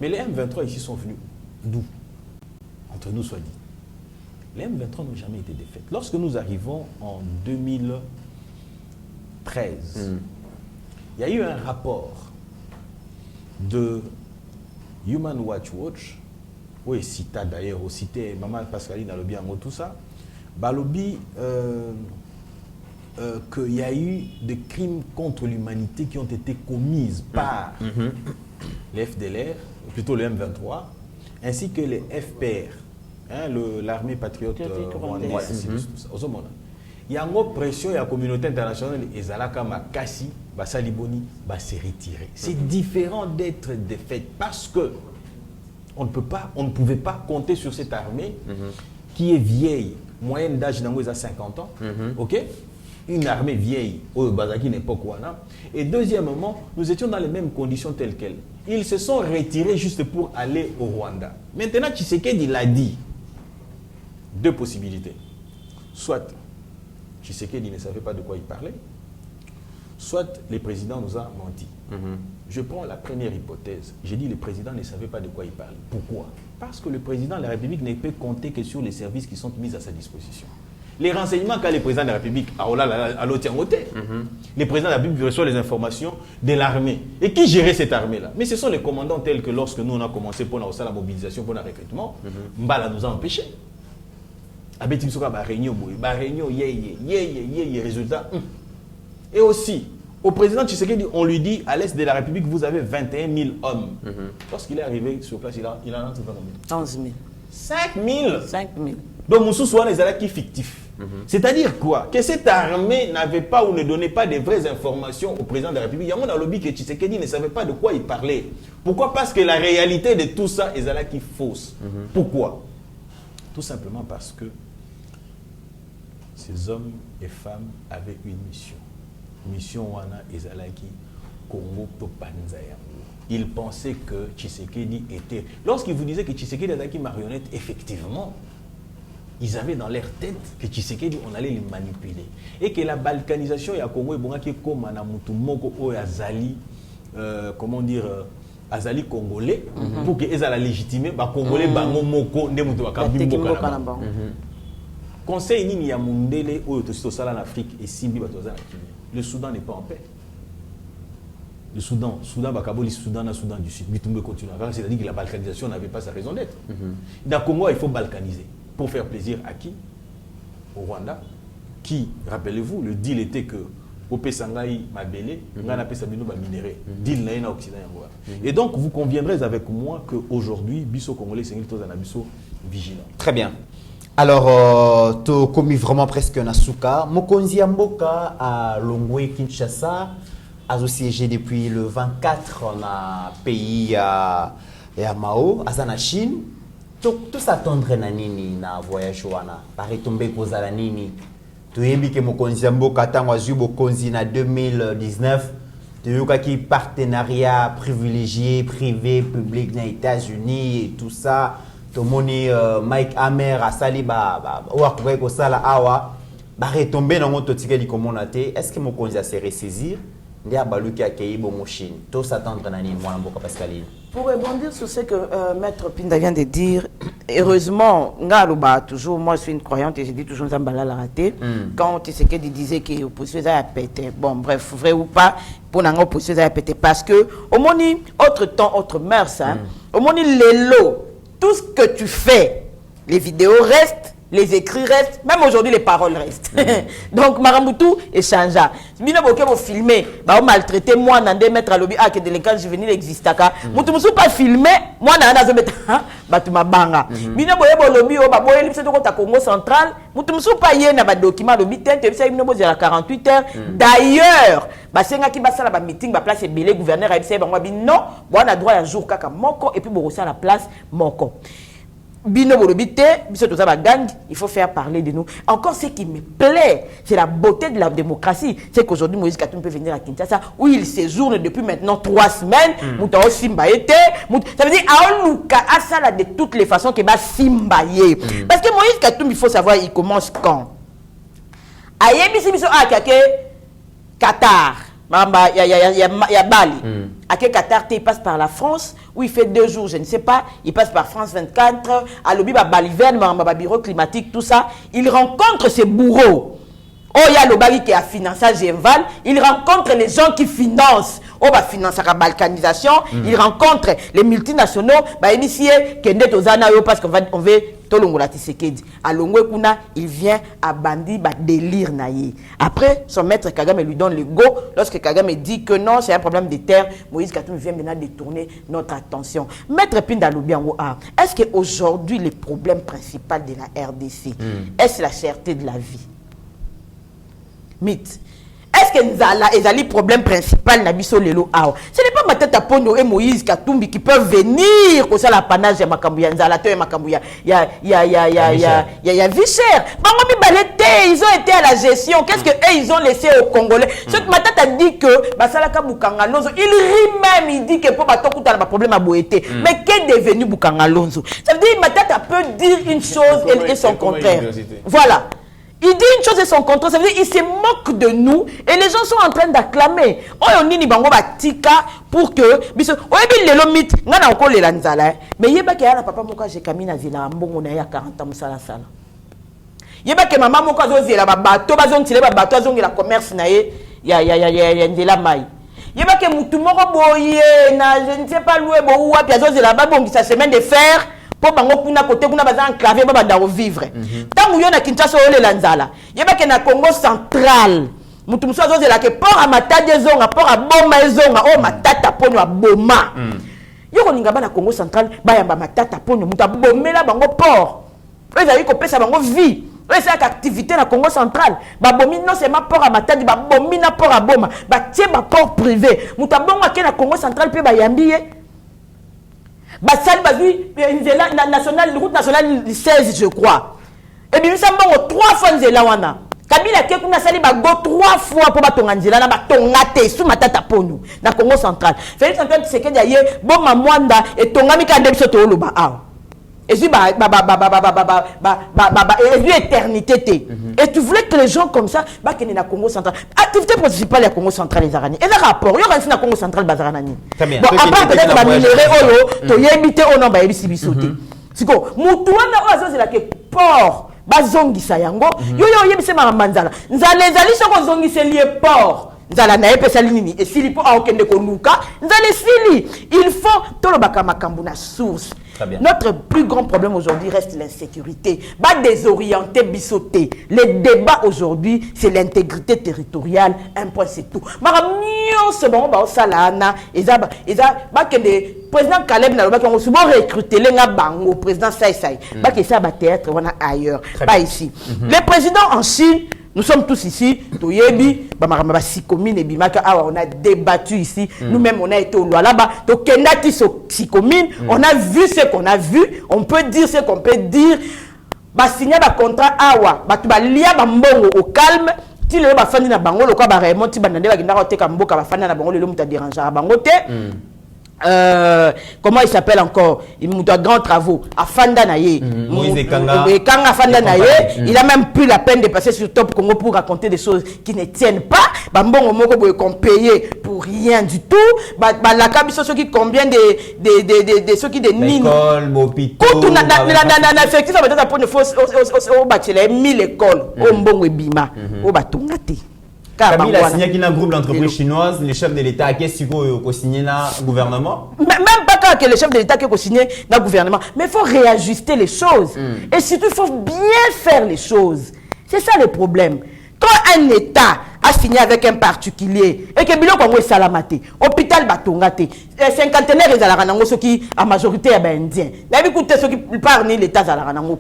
Mais les M23 ici sont venus d'où? Entre nous soit dit. Les M23 n'ont jamais été défaits. Lorsque nous arrivons en 2013, il y a eu un rapport de Human Rights Watch, oui, cita d'ailleurs, cité Maman Pascaline a lobby en tout ça, balobi qu'il y a eu des crimes contre l'humanité qui ont été commises par les FDLR, plutôt le M23, ainsi que les FPR, l'armée patriote rwandaise. Il y a une pression de la communauté internationale et Zalaka Makassi, Saliboni, se retirer. C'est différent d'être défaite parce que on ne pouvait pas compter sur cette armée qui est vieille, moyenne d'âge d'Ango à 50 ans, ok? Une armée vieille, au Bazaki n'époque Wana. Et deuxièmement, nous étions dans les mêmes conditions telles quelles. Ils se sont retirés juste pour aller au Rwanda. Maintenant, Tshisekedi l'a dit. Deux possibilités. Soit Tshisekedi ne savait pas de quoi il parlait, soit le président nous a menti. Je prends la première hypothèse. J'ai dit le président ne savait pas de quoi il parlait. Pourquoi? Parce que le président de la République ne peut compter que sur les services qui sont mis à sa disposition. Les renseignements qu'a le président de la République, le président de la République reçoit les informations de l'armée. Et qui gérait cette armée-là? Mais ce sont les commandants tels que lorsque nous on a commencé pour la mobilisation, pour le recrutement, Mbala nous a empêchés. Résultat. Et aussi, au président Tshisekedi, on lui dit, à l'est de la République, vous avez 21 000 hommes. Lorsqu'il est arrivé sur place, il en a 11 000. 5 000. 5 000. Donc, Moussou Souane est là qui est fictif. C'est-à-dire quoi? Que cette armée n'avait pas ou ne donnait pas de vraies informations au président de la République. Il y a un lobby que Tshisekedi ne savait pas de quoi il parlait. Pourquoi? Parce que la réalité de tout ça est là qui est fausse. Pourquoi? Tout simplement parce que ces hommes et femmes avaient une mission. Mission wana ezalaki Congo Topanza. Ils pensaient que Tshisekedi était... Lorsqu'ils vous disaient que Tshisekedi était une marionnette, effectivement, ils avaient dans leur tête que Tshisekedi, on allait les manipuler. Et que la balkanisation ya Congo est comme un moko o azali, comment dire, azali congolais, pour que ezala légitimer, ba congolais bango moko ne mutu bakambi moko na bango. Conseil nini ya mundele o to sala en Afrique et simbi batoza na Kenya. Le Soudan n'est pas en paix. Le Soudan, Bakaboli, Soudan du Sud, Bitumbe continue. C'est-à-dire que la balkanisation n'avait pas sa raison d'être. Dans le Congo, il faut balkaniser. Pour faire plaisir à qui? au Rwanda, qui, rappelez-vous, le deal était que au Pessangaï Mabélé, on a appelé ça minéré. Deal n'a Occident. Et donc, vous conviendrez avec moi qu'aujourd'hui, Bisso Congolais, c'est un Bisso vigilant. Très bien. Alors, tu as commis vraiment presque un asuka. Mokonzi Mboka à Longwe, Kinshasa, a siégé depuis le 24 dans le pays à Mao, à Chine. Tout s'attendre à nini na voyage wana. Par tomber cause à la nini. Tu as dit que Mokonzi Mboka a eu Mokonzi en 2019. Tu as eu un partenariat privilégié, privé, public dans les États-Unis et tout ça. Tomoni Mike Hammer a sali wa ko sala awa ba retomber dans notre ticket di communauté. Est-ce que Mokonzi a se ressaisir ndia baluki akei bo machine to s'attendre na ni mwana mboka Pascaline? Pour rebondir sur ce que Maître Pinda vient de dire, heureusement, toujours, moi je suis une croyante et je dis toujours Zambala l'a raté. Quand Tshisekedi disait que l'opposition a pété, bon bref, vrai ou pas, pour l'opposition a pété, parce que au moni, autre temps, autre mœurs, au moni les lots, tout ce que tu fais, les vidéos restent, les écrits restent, même aujourd'hui les paroles restent. Donc Maramoutou échangea. Bino boke vous filmer, bah on maltraité moi n'andé mettre à l'objet que délinquant juvénile existe ka. Moutou moussou pas filmé, moi n'anda zo mettre bah tu ma banga. Bino boye bo lobby o bah boye lipse to kota Congo central, moutou moussou pas yé na ba document lobby tente bisa bino bo zela 48 heures. D'ailleurs, bah senga ki basala ba meeting ba place belé gouverneur a bisa ba ngwa bi non, bon on a droit à jour kaka moko et puis bo à la place moko. Bino Borobite, il faut faire parler de nous. Encore ce qui me plaît, c'est la beauté de la démocratie. C'est qu'aujourd'hui, Moïse Katumbi peut venir à Kinshasa, où il séjourne depuis maintenant 3 semaines. Moutao Simbaete. Ça veut dire, à ça, de toutes les façons, qu'il va Simbaye. Parce que Moïse Katumbi, il faut savoir, il commence quand? Qatar. Il y a Bali. À quel Qatar, il passe par la France, où il fait 2 jours, je ne sais pas. Il passe par France 24, à l'Obi, Baliverne, bureau climatique, tout ça. Il rencontre ses bourreaux. Oh, il y a le Bali qui a financé Genval. Il rencontre les gens qui financent. Oh, bah, finance la balkanisation. Il rencontre les multinationaux. Bah, initié, Kende Tozana, parce qu'on veut Tolongola Tshisekedi. À Longwe Kuna, il vient à Bandi, bah, délire naïe. Après, son maître Kagame lui donne le go. Lorsque Kagame dit que non, c'est un problème de terre, Moïse Katumbi vient maintenant détourner notre attention. Maître Pinda Lubiango, est-ce qu'aujourd'hui, le problème principal de la RDC, est-ce la cherté de la vie? Mythe. Est-ce que Nzala est le problème principal Nabiso Lelo Ao? Ce n'est pas Matata Pono et Moïse Katumbi qui peuvent venir au la panache de Makambouya, Nzala et Makambouya. Il y a Vichère. Ils ont été à la gestion. Qu'est-ce qu'eux ils ont laissé aux Congolais? Ce que Matata dit que Basalaka Boukanga Lonzo, il rit même, il dit que pour Batoko t'as un problème à Boété. Mais qu'est devenu Boukanga Lonzo? Ça veut dire que Matata peut dire une chose et son contraire. Voilà. Il dit une chose et son contraire, ça veut dire qu'il se moque de nous et les gens sont en train d'acclamer. On y bango batika pour que biso oyebi lelo mit ngana okole la nzala mais yeba ke yana papa moko j'ai kamina zila mbongo na ya 40 ans musala sala. Yeba ke maman moko azozela ba bato bazontile ba bato azongela commerce na ye ya ndela mai. Yeba ke mutu moko boye na je ne sais pas louer bo wa pi azozela ba bongisa semaine de fer. Pour bango kuna côté kuna bazan enclavé ba banda vivre. Tant yo na Kinshasa ole lanzala. Yeba ke na Congo central. Mutu muso azozela ke port à Matadi zonga port à Boma zonga o matata pono a Boma. Yo koninga ba na Congo central ba yamba matata pono muta bomela bango port. Ezali ko pesa bango vie. C'est une activité na Congo central. Ba bomi non c'est ma port à Matadi ba bomi na port à Boma. Ba tie ba port privé. Muta bongo ke na Congo central pe ba yambiye. Bassal Bazui, la route nationale 16, je crois. Et bien, nous sommes 3 fois Nzela wana. Kabila Kekuna Sali Bago 3 fois pour batonga Nzela, na batongate sous matata pono, na Congo central. Félix Antoine Tshisekedi aye, bon Mamwanda, et tongami kandem soto oloba ao. Et puis, éternité. Et tu voulais que les gens comme ça, qu'il y ait Congo central. Activité principale à Congo central, les Arani. Et le rapport, il y aura un Congo central, Bazaranani. Bon, après, peut-être que va minérer tu y invité au nom de Bisoté. C'est quoi? Moutouana, c'est la que port, Bazongi Sayango, yo, yebise Manzala. Nzalezali, ce qu'on zongi, c'est lié port. nzala na epesa linini et sili po aokende konuka nzala sili il faut tolobaka makambo na source. Notre plus grand problème aujourd'hui reste l'insécurité. Ba désorienter bisoté. Le débat aujourd'hui, c'est l'intégrité territoriale. Un point, c'est tout. Maramio, c'est bon, bah, ça là, na, bah, que le président Caleb n'a pas souvent recruté les bango, président Saï, bah, que ça va théâtre, on a ailleurs, pas ici. Les présidents en Chine, nous sommes tous ici, Toyebi, on a débattu ici, nous-mêmes on a été au là-bas, on a vu ce qu'on a vu, on peut dire ce qu'on peut dire, signer un contrat awa, lia bambongo au calme, si le bafani na bango, le cas vraiment, si banande va gina rote kamboka bafani na bango, le muta déranger bangote. Comment il s'appelle encore? Il a grands travaux. Afanda Naye. Kanga Afanda Naye. Il a même plus la peine de passer sur Top Congo pour raconter des choses qui ne tiennent pas. Bambon Omoko qu'on payait pour rien du tout. La cabisso qui combien de ceux qui des nines. L'école, l'hôpital. Quand on a effectivement peut-être pour une fausse au bachelor 1000 écoles. Au Mbongo Bima. Au Batungati. Kabila a signé un groupe d'entreprises chinoises, le chef de l'État qui a signé le gouvernement. Même pas que le chef de l'État qui a signé le gouvernement, mais il faut réajuster les choses. Et surtout, il faut bien faire les choses. C'est ça le problème. Quand un État a signé avec un particulier et que Bilo Congo est salamate, hôpital Batongate, cinquantenaire et Zalaranango, ceux qui a majorité est indien. N'avez écouté ceux qui parlent l'État Zalaranango.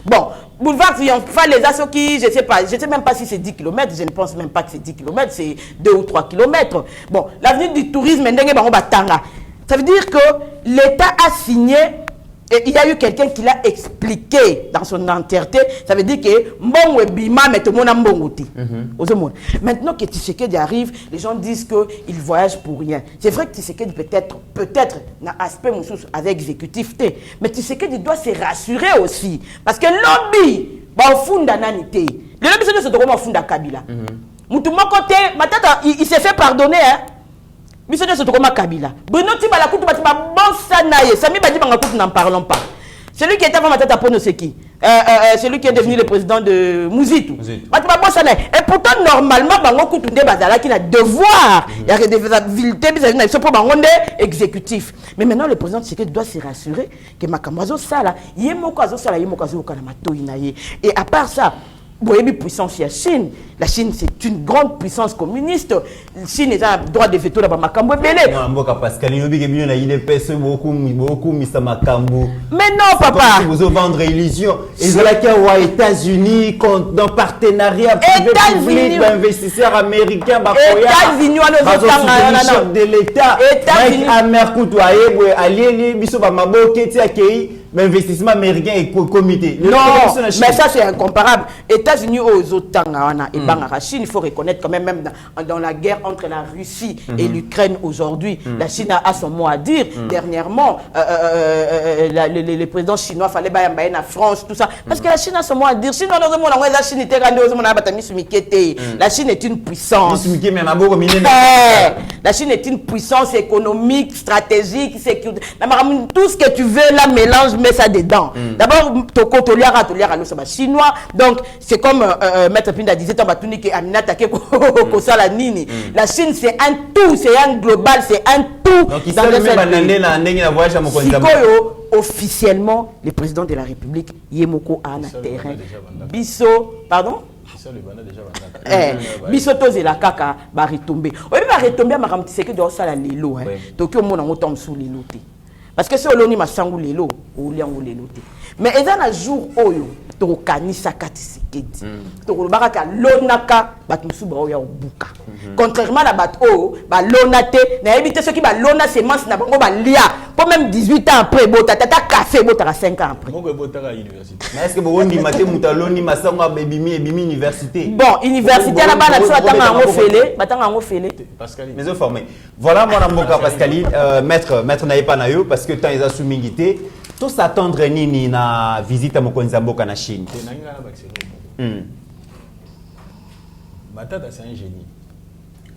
Bon, boulevard Triomphal, les assos qui, je sais même pas si c'est 10 km, je ne pense même pas que c'est 10 km, c'est 2 ou 3 km. Bon, l'avenir du tourisme, ça veut dire que l'État a signé. Et il y a eu quelqu'un qui l'a expliqué dans son entièreté. Ça veut dire que Mbongo Bima met tout le monde en Mbongoté. Maintenant que Tshisekedi arrive, les gens disent qu'il voyage pour rien. C'est vrai que Tshisekedi peut-être n'a aspect avec exécutif. Mais Tshisekedi doit se rassurer aussi. Parce que lobby, au fond d'ananité. Le lobby, c'est de se fond Kabila. Moutouma côté, il s'est fait pardonner. Monsieur de Sotokoma Kabila. Bruno Tibala Koutou Batiba Bonsanaye. Sami Badi Bangakout, n'en parlons pas. Celui qui était avant ma tête à Pono, c'est qui? Celui qui est devenu le président de Mouzitou. Batiba Bonsanaye. Et pourtant, normalement, Bangakout Nde Bazala qui a devoir. Il y a des responsabilités vis-à-vis de pour Bangonde exécutif. Mais maintenant, le président Tshisekedi doit se rassurer que Makamazo Sala, Yemokazo Sala, Yemokazo Kanamato Inaye. Et à part ça, Boyebi puissance la Chine. La Chine, c'est une grande puissance communiste. La Chine est un droit de veto là-bas. Makambo belé. Pascal, il y a beaucoup, Mr. Makambo. Mais non, papa. Vous vendre illusion. Ils ont la aux États-Unis, dans partenariat privé-public, investisseurs américains, États-Unis, chef de l'État. États-Unis, allié, mais investissement américain et comité. Non, mais ça c'est incomparable. États-Unis aux Otangana et Chine, il faut reconnaître quand même dans la guerre entre la Russie et l'Ukraine aujourd'hui, la Chine a son mot à dire. Dernièrement, le président chinois fallait bailler la France, tout ça. Parce que la Chine a son mot à dire. Sinon, la Chine était la Chine est une puissance. La Chine est une puissance économique, stratégique, sécuritaire. Tout ce que tu veux, la mélange, mets ça dedans. D'abord, toliara chinois. Donc, c'est comme Maître Pinda disait, la Chine, c'est un tout, c'est un global, c'est un tout. Donc, officiellement, le président de la République, Yemoko, a un terrain. Bisso, pardon? Biso tozela kaka ba retomber. Oyebi ba retomber makam Tshisekedi do sala lelo hein. Toki omona ngo tom sou lelo te. Parce que c'est oloni masangu lelo, o liango lelo te. Mais eza na jour oyo to kanisa Tshisekedi. To kolobaka ka lonaka bat musu ba oya obuka. Contrairement à bat o ba lonate, na éviter ceux qui ba lona semence na bango ba lia. Pour même 18 ans après, bota tata café bota 5 ans après. Mais est-ce que vous avez maté moutaloni masanga bebimi université? Bon, université là-bas na biso batanga ngo fele, Pascaline. Mais formé. Voilà mon amboka Pascaline, maître naïpa na yo parce que tant ils a soumingité, tout s'attendre nini na visite à mokonzi mboka na Chine. Matata c'est un génie.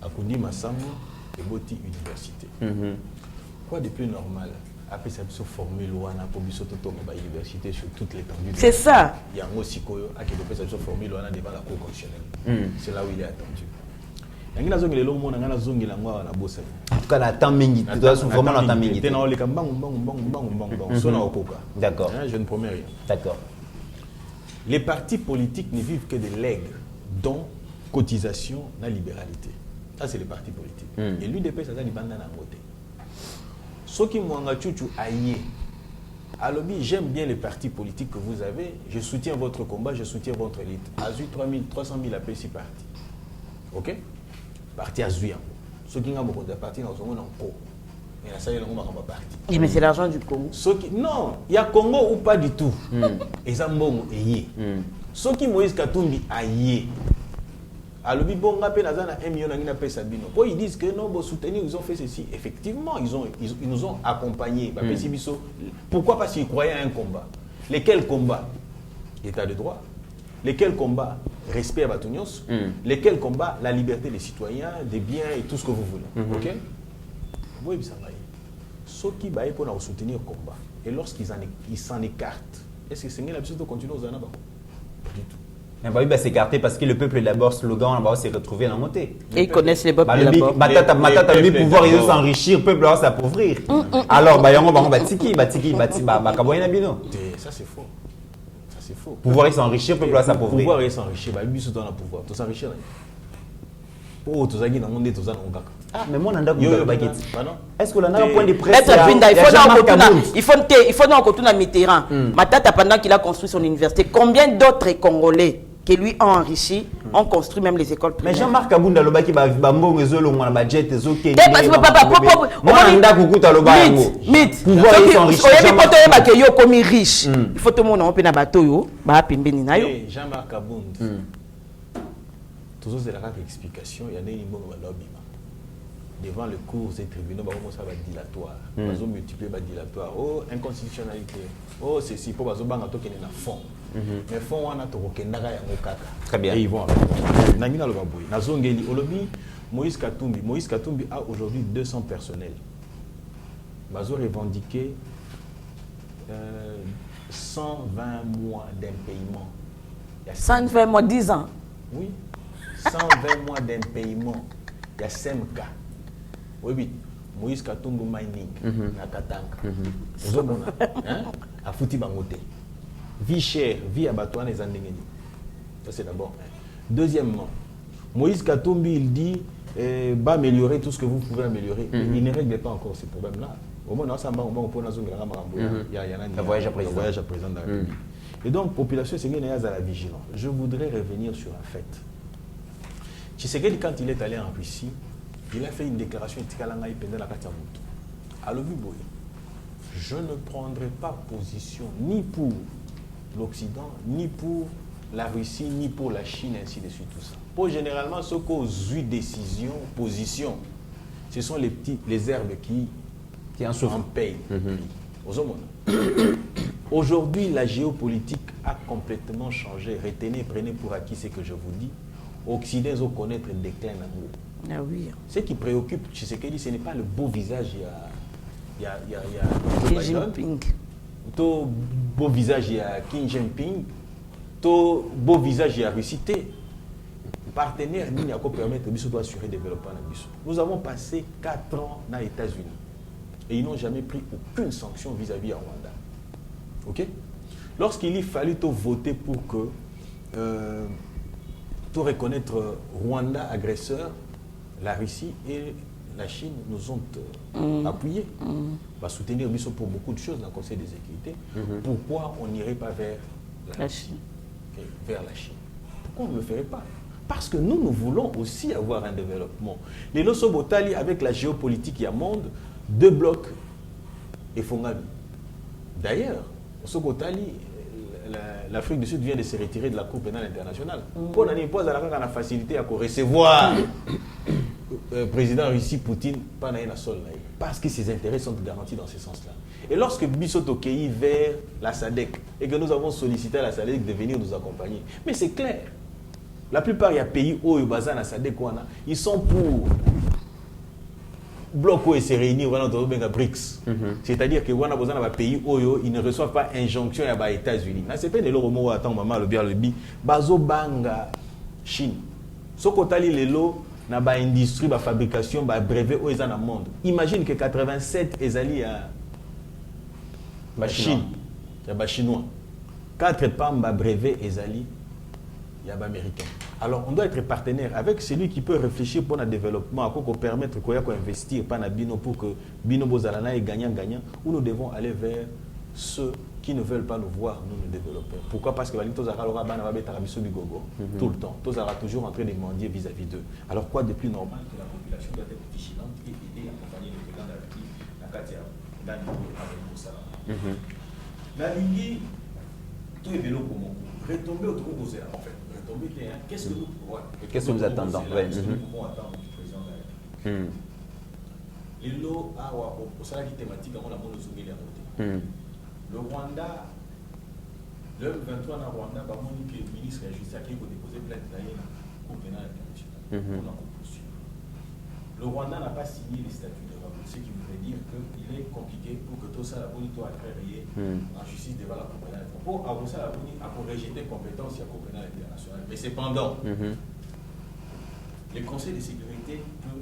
Akundi Masambo et Boti université. Quoi de plus normal? Après ça se former l'ouana pour biso toto ba université sur toute l'étendue. C'est ça. Il y a un aussi koyo a qui peut se former l'ouana devant la cour constitutionnelle. C'est là où il est attendu. Nangina zongi lelo mona ngana zongi la ngwa na bossa. En tout cas, la temps mingi, tu dois vraiment la temps mingi. Tena oleka mbang. Sona okoka. D'accord. Je ne promets rien. D'accord. Les partis politiques ne vivent que de legs, dont cotisation na libéralité. Ça c'est les partis politiques. Et l'UDP ça ça libanda na ngote. Soki mwanga chuchu aye. Alobi, j'aime bien les partis politiques que vous avez. Je soutiens votre combat, je soutiens votre élite. Azui 300 000 APC parti. Ok? Parti Azui. Ceux qui ont beaucoup de partis dans le monde en cours. Et là, ça y est, on va parti. Mais c'est l'argent du Congo. Non, il y a Congo ou pas du tout. Et ça, bon, et ceux qui Moïse Katumbi aïe. Alobi bon rappel azana 1 million na pesa bino. Bon ils disent que non bon soutenir ils ont fait ceci. Effectivement, ils nous ont accompagnés. Pourquoi parce qu'ils croyaient à un combat. Lesquels combats? État de droit. Lesquels combats? Respect à Batunios. Lesquels combats? La liberté des citoyens, des biens et tout ce que vous voulez. OK? Oui, ça va. Ceux qui baillent pour soutenir le combat. Et lorsqu'ils s'en écartent, est-ce que c'est une habitude de continuer aux anabas? Pas du tout. Mais bah, s'écarter parce que le peuple est d'abord slogan, là-bas s'est retrouvé dans la montée. Et ils connaissent les peuples d'abord. Matata, le pouvoir, ils s'enrichir, le peuple va s'appauvrir. Alors, bah, on va tiki, bah, kaboyna bino. Ça c'est faux. Ça c'est faux. Pouvoir, ils s'enrichir, le peuple va s'appauvrir. Pouvoir, ils s'enrichir, bah, lui, c'est dans le pouvoir. Tout s'enrichir. Oh, tout ça, il y a un monde, tout ça, on gagne. Ah, mais moi, on a un baguette. Est-ce que l'on a un point de presse? Il faut dans le Mitterrand. Matata, pendant qu'il a construit son université, combien d'autres Congolais qui lui ont enrichi, ont construit même les écoles primaires? Mais Jean-Marc Kabunda, le baki va bambo ngezolo ngwana budget ezoke. Parce que papa, moi nda kukuta lo ba yango. Mythe. Pouvoir ils sont riches. Yo comme riche. Il faut tout le monde on peut na bateau yo, ba pembeni na yo. Jean-Marc Kabunda. Toujours c'est la explication, il y a des niveaux de lobby. Devant le cours et tribunaux, ça va dilatoire. Ils ont multiplié par dilatoire. Oh, inconstitutionnalité. Oh, c'est si pour bazo banga token na fond. Mais fond wana to kendaka ya mokaka. Très bien. Et ils vont Nangina lo baboy. Na zongeli olobi Moïse Katumbi a aujourd'hui 200 personnels. Bazo revendiqué 120 mois d'impayement. 120 mois 10 ans. Oui. 120 mois d'impayement. Il y a 5 cas. Oui, Moïse Katumbi mining, na Katanga. Vous avez à Fouti Bangote. Vie chère, vie abattoir les Andengeni. Ça c'est d'abord. Deuxièmement, Moïse Katumbi, il dit va améliorer tout ce que vous pouvez améliorer. Il ne règle pas encore ces problèmes-là. Au moins, il y a un voyage à présent dans la République. Et donc, population, c'est à la vigilance. Je voudrais revenir sur un fait. Tshisekedi, quand il est allé en Russie, il a fait une déclaration je ne prendrai pas position ni pour l'Occident, ni pour la Russie, ni pour la Chine, ainsi de suite, tout ça. Pour généralement, ceux qui ont eu décision, position, ce sont les herbes qui en payent. Aujourd'hui, la géopolitique a complètement changé. Retenez, prenez pour acquis ce que je vous dis. Occident doit connaître le déclin d'amour. Ah oui. Ce qui préoccupe Tshisekedi, ce n'est pas le beau visage, il y a Xi Jinping. Le beau visage, il y a Xi Jinping. Le beau visage, il y a Russie. Partenaire, nous n'avons pas permettre de assurer le développement. Nous avons passé 4 ans dans les États-Unis et ils n'ont jamais pris aucune sanction vis-à-vis de Rwanda. Ok? Lorsqu'il fallut voter pour que reconnaître Rwanda agresseur, la Russie et la Chine nous ont appuyés. Va soutenir pour beaucoup de choses dans le Conseil des sécurités. Pourquoi on n'irait pas vers la Chine? Vers la Chine. Pourquoi on ne le ferait pas? Parce que nous voulons aussi avoir un développement. Les Nosobotali, avec la géopolitique et le monde, 2 blocs et Fongabi. D'ailleurs, Nosobotali, l'Afrique du Sud vient de se retirer de la Cour pénale internationale. Pour la facilité à recevoir le président Russie Poutine parce que ses intérêts sont garantis dans ce sens-là. Et lorsque Bissot Okei vers la SADC et que nous avons sollicité à la SADC de venir nous accompagner, mais c'est clair, la plupart des pays où la SADC, ils sont pour bloc où ils se réunissent dans les BRICS. C'est-à-dire que les pays où ils ne reçoivent pas injonction aux États-Unis. Ce n'est pas de l'euro où attend maman le bien le bi. Bazo banga Chine. Ce côté les lots na ba industrie, ba fabrication, ba brevet où ils dans le monde. Imagine que 87 ezali à Chine, il y a ba chinois. 4 pam ba brevet ezali il y a ba américain. Alors on doit être partenaire avec celui qui peut réfléchir pour le développement, pour permettre qu'on investir pas na bino pour que bino bozalana et gagnant où nous devons aller vers ceux qui ne veulent pas nous voir nous développer. Pourquoi? Parce que tout le temps, tous aura toujours en train de mendier vis-à-vis d'eux. Alors quoi de plus normal que la population doit être vigilante et aider accompagner le président de la République dans le avec Moussala. La ligne, tout est vélo pour moi. Retomber au trou posé en fait. Retomber, qu'est-ce que nous attendons? Qu'est-ce que nous pouvons attendre du président de la République? Et l'eau a au salaire thématique avant la monnaie soumise à côté. Le Rwanda, le 23 dans Rwanda, le ministre de la Justice a déposé plainte dans la Cour pénale internationale. Le Rwanda n'a pas signé les statuts de Rwanda, ce qui voudrait dire qu'il est compliqué pour que tout ça, la bonne soit créée en justice devant la Cour pénale internationale. Pour avoir ça, la bonne a rejeté compétence à la Cour pénale internationale. Mais cependant, le Conseil de sécurité peut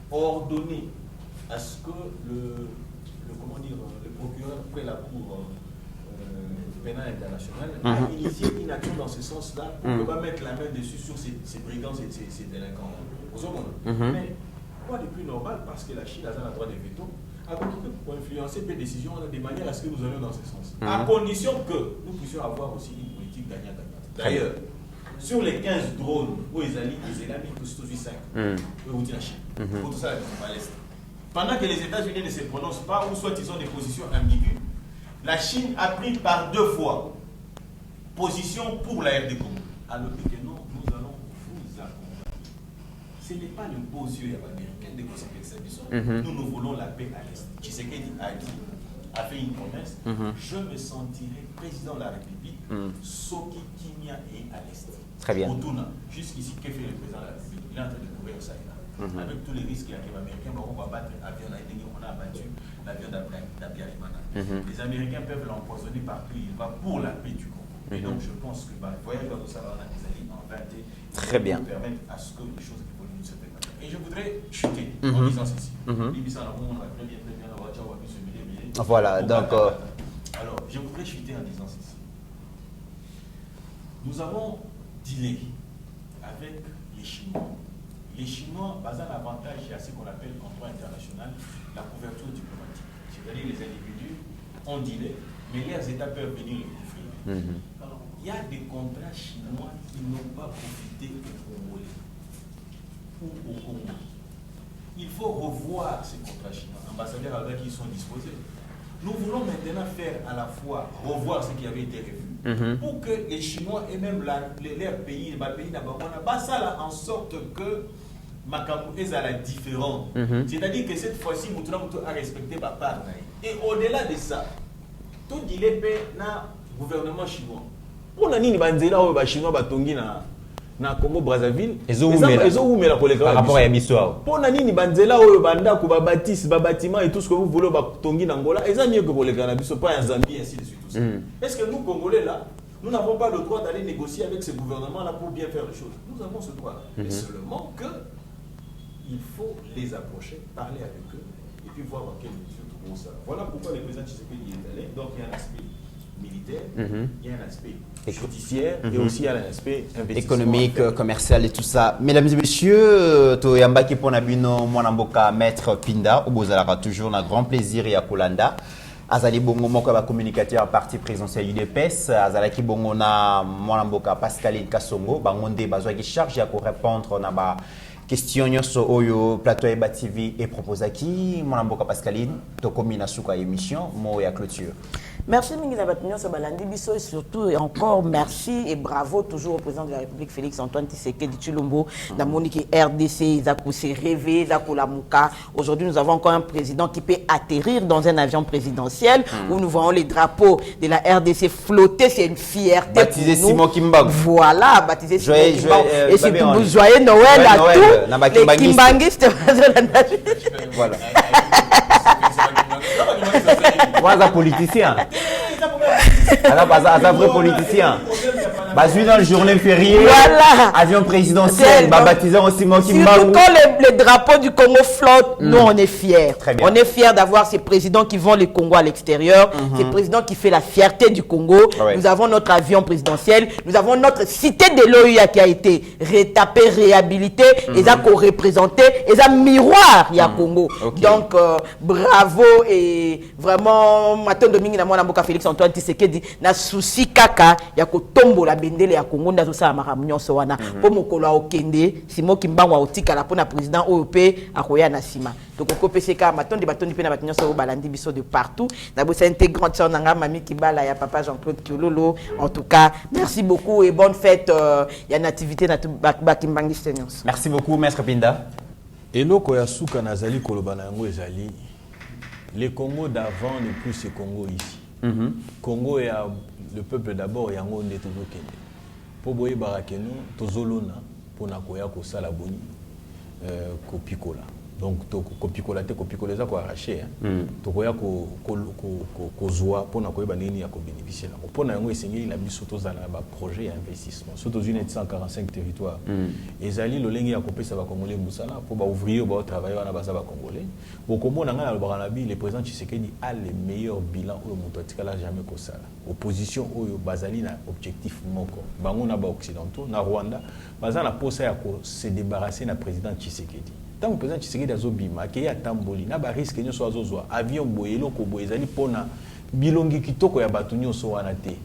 ordonner à ce que le procureur près la Cour pénale internationale a initié une action dans ce sens-là pour ne pas mettre la main dessus sur ces brigands et ces délinquants. Mais quoi de plus normal, parce que la Chine a un droit de veto, pour influencer les décisions de manière à ce que nous allions dans ce sens. À condition que nous puissions avoir aussi une politique gagnant-gagnante. D'ailleurs, sur les 15 drones où ils allaient, ils ont mis tous 5 où la Chine. Pour tout ça, à l'Est. Pendant que les États-Unis ne se prononcent pas, ou soit ils ont des positions ambiguës, la Chine a pris par 2 fois position pour la RD Congo. Alors que non, nous allons vous accompagner. Ce n'est pas le beau yeux américain de conséquences. Nous voulons la paix à l'Est. Tshisekedi a fait une promesse. Je me sentirai président de la République, Soki, Kimia et à l'Est. Très bien. Jusqu'ici, que fait le président de la République? Il est en train de courir ça. Avec tous les risques qu'il y a, les Américains on va battre l'avion, on a abattu l'avion d'Abiyarimana. Les Américains peuvent l'empoisonner partout, il va pour la paix du Congo. Et donc je pense que le voyage va nous savoir des années en 20 très bien. Permettre à ce que les choses évoluent de cette manière. Et je voudrais chuter en disant ceci. Voilà, donc. Alors, je voudrais chuter en disant ceci. Nous avons dealé avec les Chinois. Les Chinois basent un avantage à ce qu'on appelle en droit international la couverture diplomatique. C'est-à-dire les individus ont dealé, mais les États peuvent venir les couvrir. Alors, il y a des contrats chinois qui n'ont pas profité aux Congolais ou au Congo. Il faut revoir ces contrats chinois. Ambassadeurs avec qui sont disposés. Nous voulons maintenant faire à la fois revoir ce qui avait été revu pour que les Chinois et même leur pays, le pays d'abord, on a ça en sorte que Makamou est à la différente. C'est-à-dire que cette fois-ci, nous devons respecter ma part. Et au-delà de ça, tout dit les pays dans le gouvernement chinois. Pour nous, les Chinois na Congo Brazzaville, par rapport à l'histoire. Pour nous, les Banzela, les bâtiments et tout ce que vous voulez, Tongi Angola, ils ont mieux que pour les Canabis, pas en Zambie, ainsi de suite. Est-ce que nous, Congolais, là, nous n'avons pas le droit d'aller négocier avec ce gouvernement-là pour bien faire les choses? Nous avons ce droit. Mais seulement que il faut les approcher, parler avec eux, et puis voir dans quelle mesure tout ça. Voilà pourquoi le président Tshisekedi est allé. Donc il y a un aspect militaire, il y a un aspect judiciaire, et aussi il y a un aspect économique, commercial et tout ça. Mesdames et messieurs, Toyamba qui pour Nabino, Mwanamboka, Maître Pinda, au Bozala toujours un grand plaisir et à Kolanda. Azali bongo moko ba communicateur parti présidentiel UDPS, azalaki bongo na Mwanamboka Pascaline Kasongo, bangonde bazwa ki charge ya ko répondre na ba question nyonso oyo plateau Eba TV et proposaki Mwanamboka Pascaline to komi na suka émission mo ya clôture. Merci Mingi Nabatignon Sobalandi Bisso et surtout et encore merci et bravo toujours au président de la République Félix Antoine Tshisekedi Tshilombo, la Monique RDC, Isakou s'est rêvé, Isakou Lamouka. Aujourd'hui nous avons encore un président qui peut atterrir dans un avion présidentiel où nous voyons les drapeaux de la RDC flotter, c'est une fierté. Baptisé Simon Kimbangu. Voilà, baptisé Simon Kimbangu. Et surtout joyeux Noël à tous les Kimbanguistes. Voilà. Moi, un politicien. Alors, un vrai politicien. Basé dans la journée fériée, Voilà. avion présidentiel, baptisant aussi Moki Surtout Mbangu. quand les drapeaux du Congo flottent, nous on est fiers. Très bien. On est fiers d'avoir ces présidents qui vont le Congo à l'extérieur, ces présidents qui font la fierté du Congo. Ouais. Nous avons notre avion présidentiel, nous avons notre cité de l'OUA qui a été rétapée, réhabilitée, et ça co-représenté, et ça miroir, il y a Congo. Ok. Donc, bravo et vraiment, Maton Domingue, na mboka Félix Antoine Tshisekedi, na souci kaka, ya ko tombo la bendele ya Congo, na zosa maramunyo sowana. Po mokolo okende, simo kimbango otika la pona président OEP, akoya na sima. Donc, on peut ka Maton de Baton pena batunyo so balandi biso de partout. Na bossa intégrante sur nanga mami Kibala ya papa Jean-Claude Kiololo. En tout cas, merci beaucoup et bonne fête. Ya nativité na Bakimbangi Seniors. Merci beaucoup, Maître Pinda. eloko ya suka nazali koloba na yango ezali le Congo d'avant n'est plus ce Congo ici. Congo est le peuple d'abord yango nde tozokende po boyebaka keno tozolona mpona koya kosala boni kopikola donc kopikola te kopikola eza koarrache tokoya kozwa mpona koyeba nini ya kobénéficie nango mpona yango esengeli na biso tozala na baprojet ya investissement so tozwi neti 145 territoire ezali lolenge ya kopesa bakongolais mosala mpo baouvrier baotravaille wana baza bakongolais bokomona ngai nalobaka na bi le président Tshisekedi a le meilleur bilan oyo moto atikala jamais kosala opposition oyo bazali na objectif moko bango na baoccidentaux na Rwanda baza na posa ya kose débarrasser na président Tshisekedi. Tant que le président Tshisekedi azobima akei atamboli na ba risque nyonso azozwa avion boye eloko boye ezali mpona bilongi kitoko ya bato nyonso wana te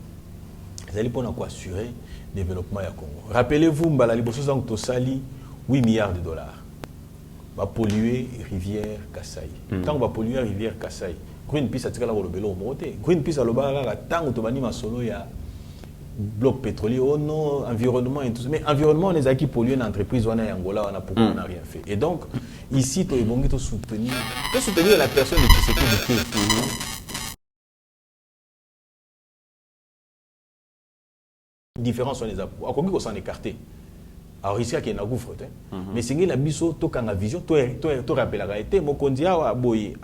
ezali mpona koassurer développement ya Congo. Rappelez-vous mbala liboso zango tosali 8 milliards de dollars bapolluer rivière Kasai. Tant bapolluer rivière Kasai Greenpeace atikala kolobelo moko te. Greenpeace alobaka kaka tango tobani masolo ya bloc pétrolier, oh non, environnement et tout ça. Mais environnement, on est acquis pollué dans l'entreprise, on est Angola, on a pourquoi on n'a rien fait. Et donc, ici, tu es soutenir la personne de Tshisekedi de différents sont les apports. À combien on s'en écarter? Alors, ici, il y a un gouffre. Mais c'est que la biso, tu as une vision, tu rappelles la réalité. Mon condi, awa boye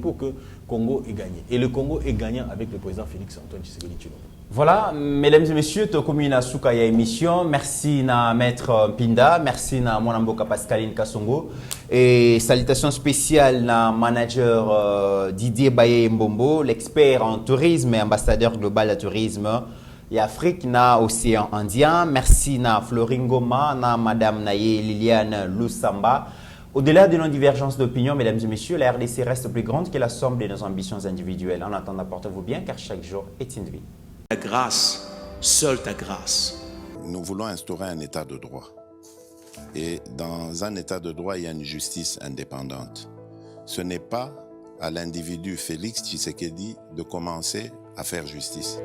pour que le Congo ait gagné. Et le Congo est gagnant avec le président Félix Antoine Tshisekedi Tshilombo. Voilà, mesdames et messieurs, tu as na souka ya émission. Merci na Maître Pinda, merci na Mwanamboka Pascaline Kassongo et salutations spéciales na manager Didier Baye Mbombo, l'expert en tourisme et ambassadeur global de tourisme et Afrique na Océan Indien. Merci na Florin Goma, na Madame Naye Liliane Lusamba. Au-delà de nos divergences d'opinion, mesdames et messieurs, la RDC reste plus grande que la somme de nos ambitions individuelles. En attendant, portez-vous bien car chaque jour est une vie. Ta grâce, seule ta grâce. Nous voulons instaurer un état de droit. Et dans un état de droit, il y a une justice indépendante. Ce n'est pas à l'individu Félix Tshisekedi de commencer à faire justice.